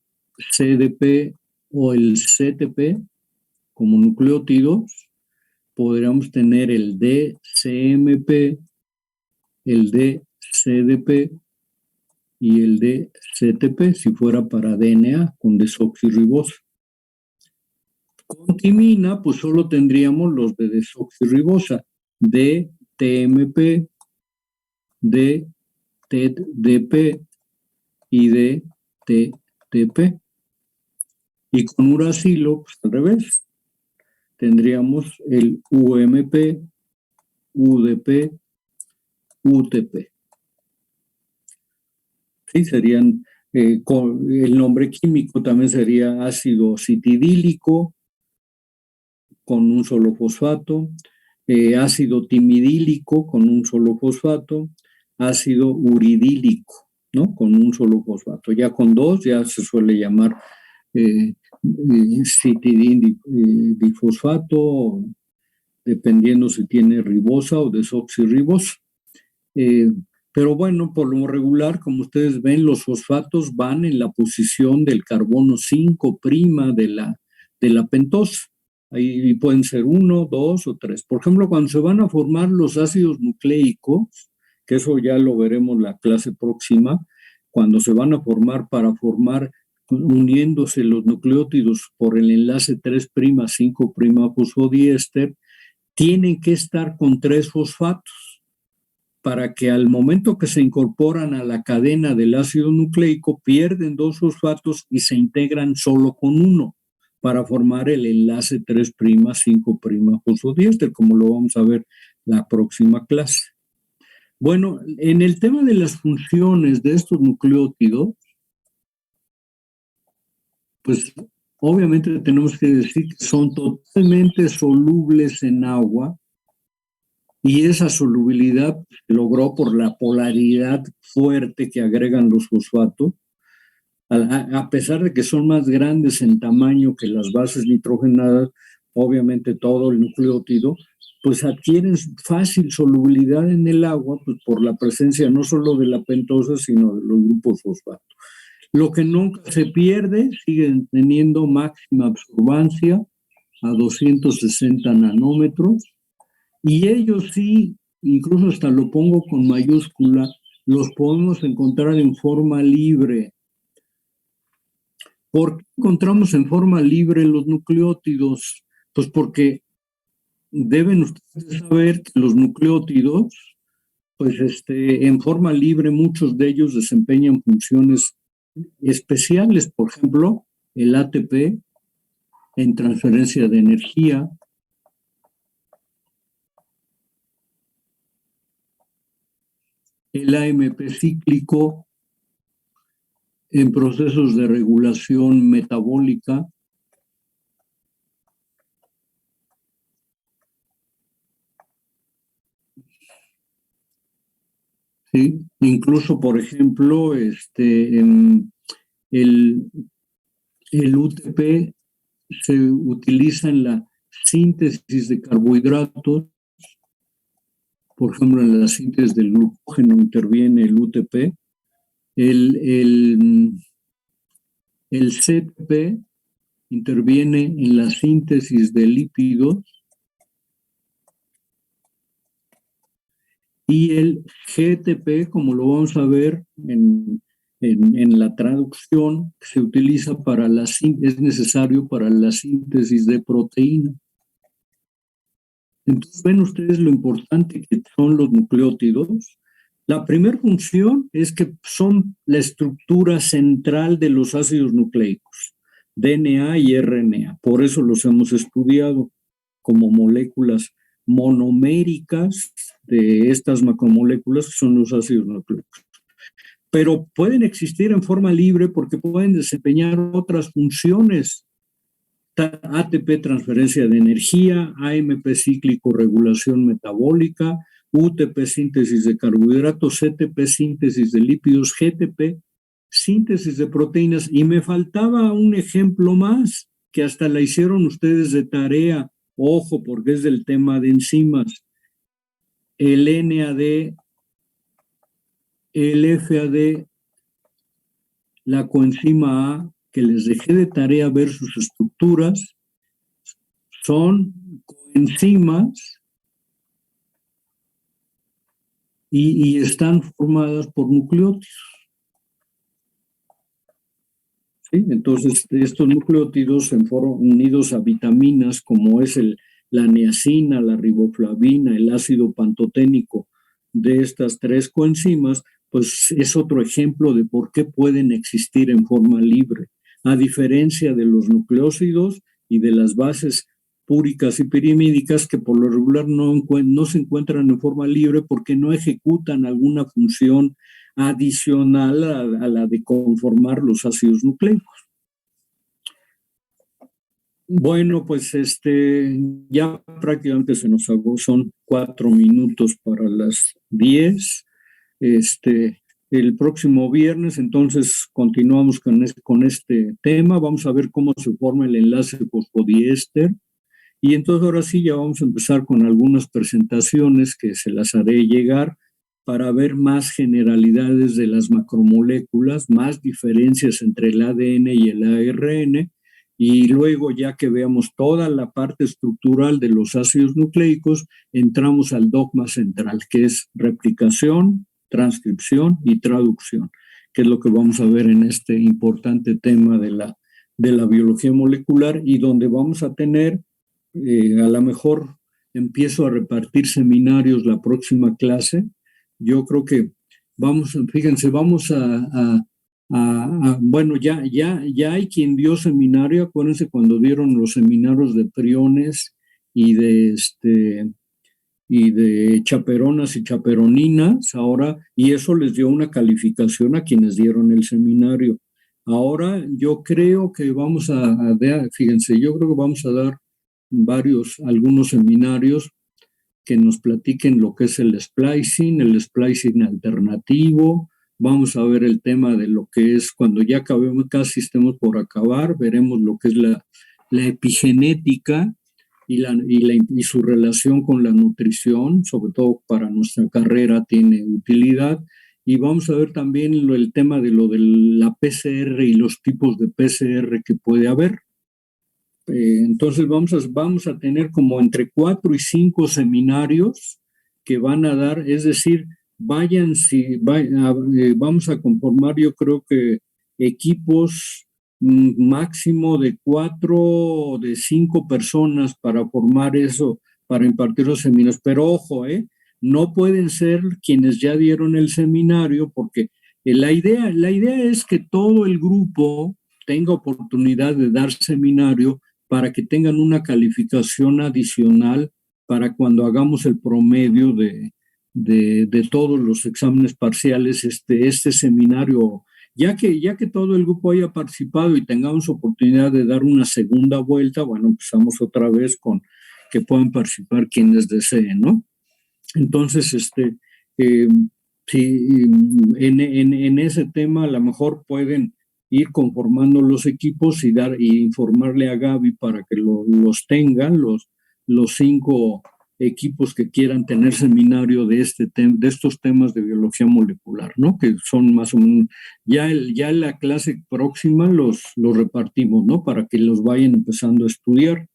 CDP o el CTP como nucleótidos, podríamos tener el DCMP, el DCDP y el DCTP si fuera para DNA con desoxirribosa. Con timina, pues solo tendríamos los de desoxirribosa, DTMP, DTDP y DTTP. Y con uracilo, pues al revés, tendríamos el UMP, UDP, UTP. Sí, serían, el nombre químico también sería ácido citidílico con un solo fosfato, ácido timidílico con un solo fosfato, ácido uridílico, ¿no? Con un solo fosfato. Ya con dos ya se suele llamar citidindifosfato, dependiendo si tiene ribosa o desoxirribosa. Pero bueno, por lo regular, como ustedes ven, los fosfatos van en la posición del carbono 5' de la pentosa. Ahí pueden ser 1, 2 o 3. Por ejemplo, cuando se van a formar los ácidos nucleicos, que eso ya lo veremos la clase próxima, cuando se van a formar para formar uniéndose los nucleótidos por el enlace 3', 5' fosfodiéster, tienen que estar con 3 fosfatos para que al momento que se incorporan a la cadena del ácido nucleico pierden 2 fosfatos y se integran solo con 1 para formar el enlace 3', 5' fosfodiéster, como lo vamos a ver la próxima clase. Bueno, en el tema de las funciones de estos nucleótidos, pues obviamente tenemos que decir que son totalmente solubles en agua y esa solubilidad se logró por la polaridad fuerte que agregan los fosfatos, a pesar de que son más grandes en tamaño que las bases nitrogenadas, obviamente todo el nucleótido, pues adquieren fácil solubilidad en el agua, pues por la presencia no solo de la pentosa, sino de los grupos fosfato. Lo que nunca se pierde, siguen teniendo máxima absorbancia a 260 nanómetros, y ellos sí, incluso hasta lo pongo con mayúscula, los podemos encontrar en forma libre. ¿Por qué encontramos en forma libre los nucleótidos? Pues porque deben ustedes saber que los nucleótidos, pues en forma libre muchos de ellos desempeñan funciones especiales, por ejemplo, el ATP en transferencia de energía, el AMP cíclico en procesos de regulación metabólica, ¿sí? Incluso, por ejemplo, el UTP se utiliza en la síntesis de carbohidratos. Por ejemplo, en la síntesis del glucógeno interviene el UTP. El CTP interviene en la síntesis de lípidos. Y el GTP, como lo vamos a ver en la traducción, se utiliza para es necesario para la síntesis de proteína. Entonces, ven ustedes lo importante que son los nucleótidos. La primera función es que son la estructura central de los ácidos nucleicos, DNA y RNA. Por eso los hemos estudiado como moléculas monoméricas de estas macromoléculas que son los ácidos nucleicos. Pero pueden existir en forma libre porque pueden desempeñar otras funciones. ATP, transferencia de energía, AMP cíclico, regulación metabólica, UTP, síntesis de carbohidratos, CTP, síntesis de lípidos, GTP, síntesis de proteínas. Y me faltaba un ejemplo más que hasta la hicieron ustedes de tarea. Ojo, porque es del tema de enzimas. El NAD, el FAD, La coenzima A, que les dejé de tarea ver sus estructuras, son coenzimas y están formadas por nucleótidos. ¿Sí? Entonces, estos nucleótidos se fueron unidos a vitaminas como es la niacina, la riboflavina, el ácido pantoténico de estas tres coenzimas, pues es otro ejemplo de por qué pueden existir en forma libre, a diferencia de los nucleósidos y de las bases púricas y pirimídicas que por lo regular no se encuentran en forma libre porque no ejecutan alguna función adicional a la de conformar los ácidos nucleicos. Bueno, pues ya prácticamente se nos acabó, son 4 minutos para las 10. El próximo viernes, entonces, continuamos con este tema. Vamos a ver cómo se forma el enlace fosfodiéster. Y entonces ahora sí ya vamos a empezar con algunas presentaciones que se las haré llegar para ver más generalidades de las macromoléculas, más diferencias entre el ADN y el ARN, y luego ya que veamos toda la parte estructural de los ácidos nucleicos, entramos al dogma central, que es replicación, transcripción y traducción, que es lo que vamos a ver en este importante tema de la biología molecular y donde vamos a tener, a lo mejor empiezo a repartir seminarios la próxima clase. Yo creo que fíjense, vamos bueno, ya hay quien dio seminario. Acuérdense cuando dieron los seminarios de priones y de chaperonas y chaperoninas, ahora, y eso les dio una calificación a quienes dieron el seminario. Ahora yo creo que fíjense, yo creo que vamos a dar algunos seminarios que nos platiquen lo que es el splicing alternativo. Vamos a ver el tema de lo que es cuando ya acabemos, casi estemos por acabar, veremos lo que es la epigenética y su relación con la nutrición, sobre todo para nuestra carrera tiene utilidad. Y vamos a ver también el tema de la PCR y los tipos de PCR que puede haber. Entonces vamos a tener como entre 4 y 5 seminarios que van a dar, es decir, vamos a conformar, yo creo que equipos máximo de 4 o de 5 personas para formar eso, para impartir los seminarios. Pero ojo, no pueden ser quienes ya dieron el seminario, porque la idea es que todo el grupo tenga oportunidad de dar seminario para que tengan una calificación adicional para cuando hagamos el promedio de todos los exámenes parciales, este seminario, ya que todo el grupo haya participado y tengamos oportunidad de dar una segunda vuelta, bueno, empezamos otra vez con que puedan participar quienes deseen, ¿no? Entonces, si en ese tema a lo mejor pueden ir conformando los equipos y informarle a Gaby para que los tengan, los 5 equipos que quieran tener seminario de estos temas de biología molecular, ¿no? Que son más o menos, ya en la clase próxima los repartimos, ¿no? Para que los vayan empezando a estudiar.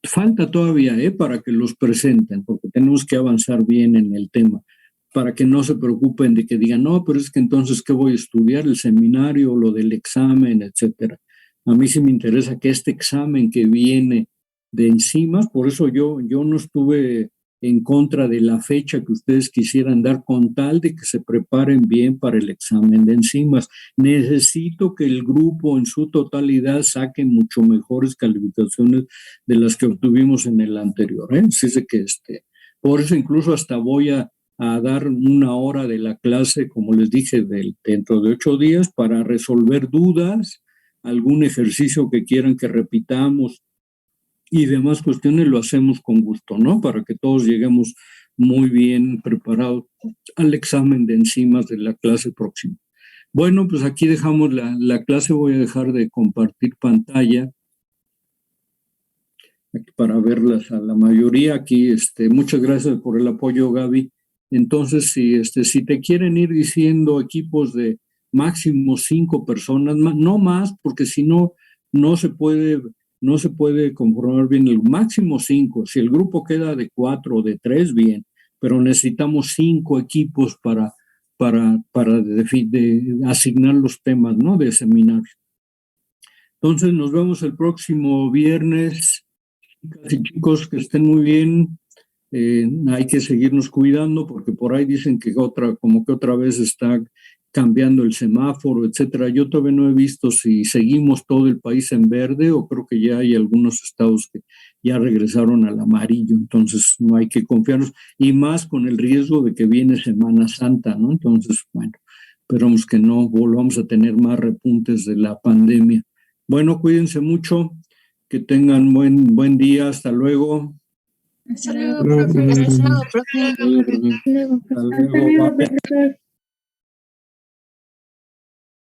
Falta todavía, para que los presenten, porque tenemos que avanzar bien en el tema, para que no se preocupen de que digan, no, pero es que entonces, ¿qué voy a estudiar? El seminario, lo del examen, etcétera. A mí sí me interesa que este examen que viene de enzimas, por eso yo no estuve en contra de la fecha que ustedes quisieran dar, con tal de que se preparen bien para el examen de enzimas. Necesito que el grupo en su totalidad saque mucho mejores calificaciones de las que obtuvimos en el anterior, Así es que por eso incluso hasta voy a dar 1 hora de la clase, como les dije, dentro de 8 días, para resolver dudas, algún ejercicio que quieran que repitamos y demás cuestiones, lo hacemos con gusto, ¿no? Para que todos lleguemos muy bien preparados al examen de enzimas de la clase próxima. Bueno, pues aquí dejamos la clase. Voy a dejar de compartir pantalla para verlas a la mayoría aquí. Muchas gracias por el apoyo, Gaby. Entonces, si te quieren ir diciendo equipos de máximo 5 personas, no más, porque si no, no se puede conformar bien. El máximo 5. Si el grupo queda de 4 o de 3, bien, pero necesitamos 5 equipos para asignar los temas, ¿no? De seminario. Entonces, nos vemos el próximo viernes. Chicas y chicos, que estén muy bien. Hay que seguirnos cuidando porque por ahí dicen que otra vez está cambiando el semáforo, etcétera. Yo todavía no he visto si seguimos todo el país en verde o creo que ya hay algunos estados que ya regresaron al amarillo, entonces no hay que confiarnos, y más con el riesgo de que viene Semana Santa, ¿no? Entonces, bueno, esperamos que no volvamos a tener más repuntes de la pandemia. Bueno, cuídense mucho, que tengan buen día, hasta luego. Hasta luego, profe. Hasta luego, profe. Hasta luego. Bye.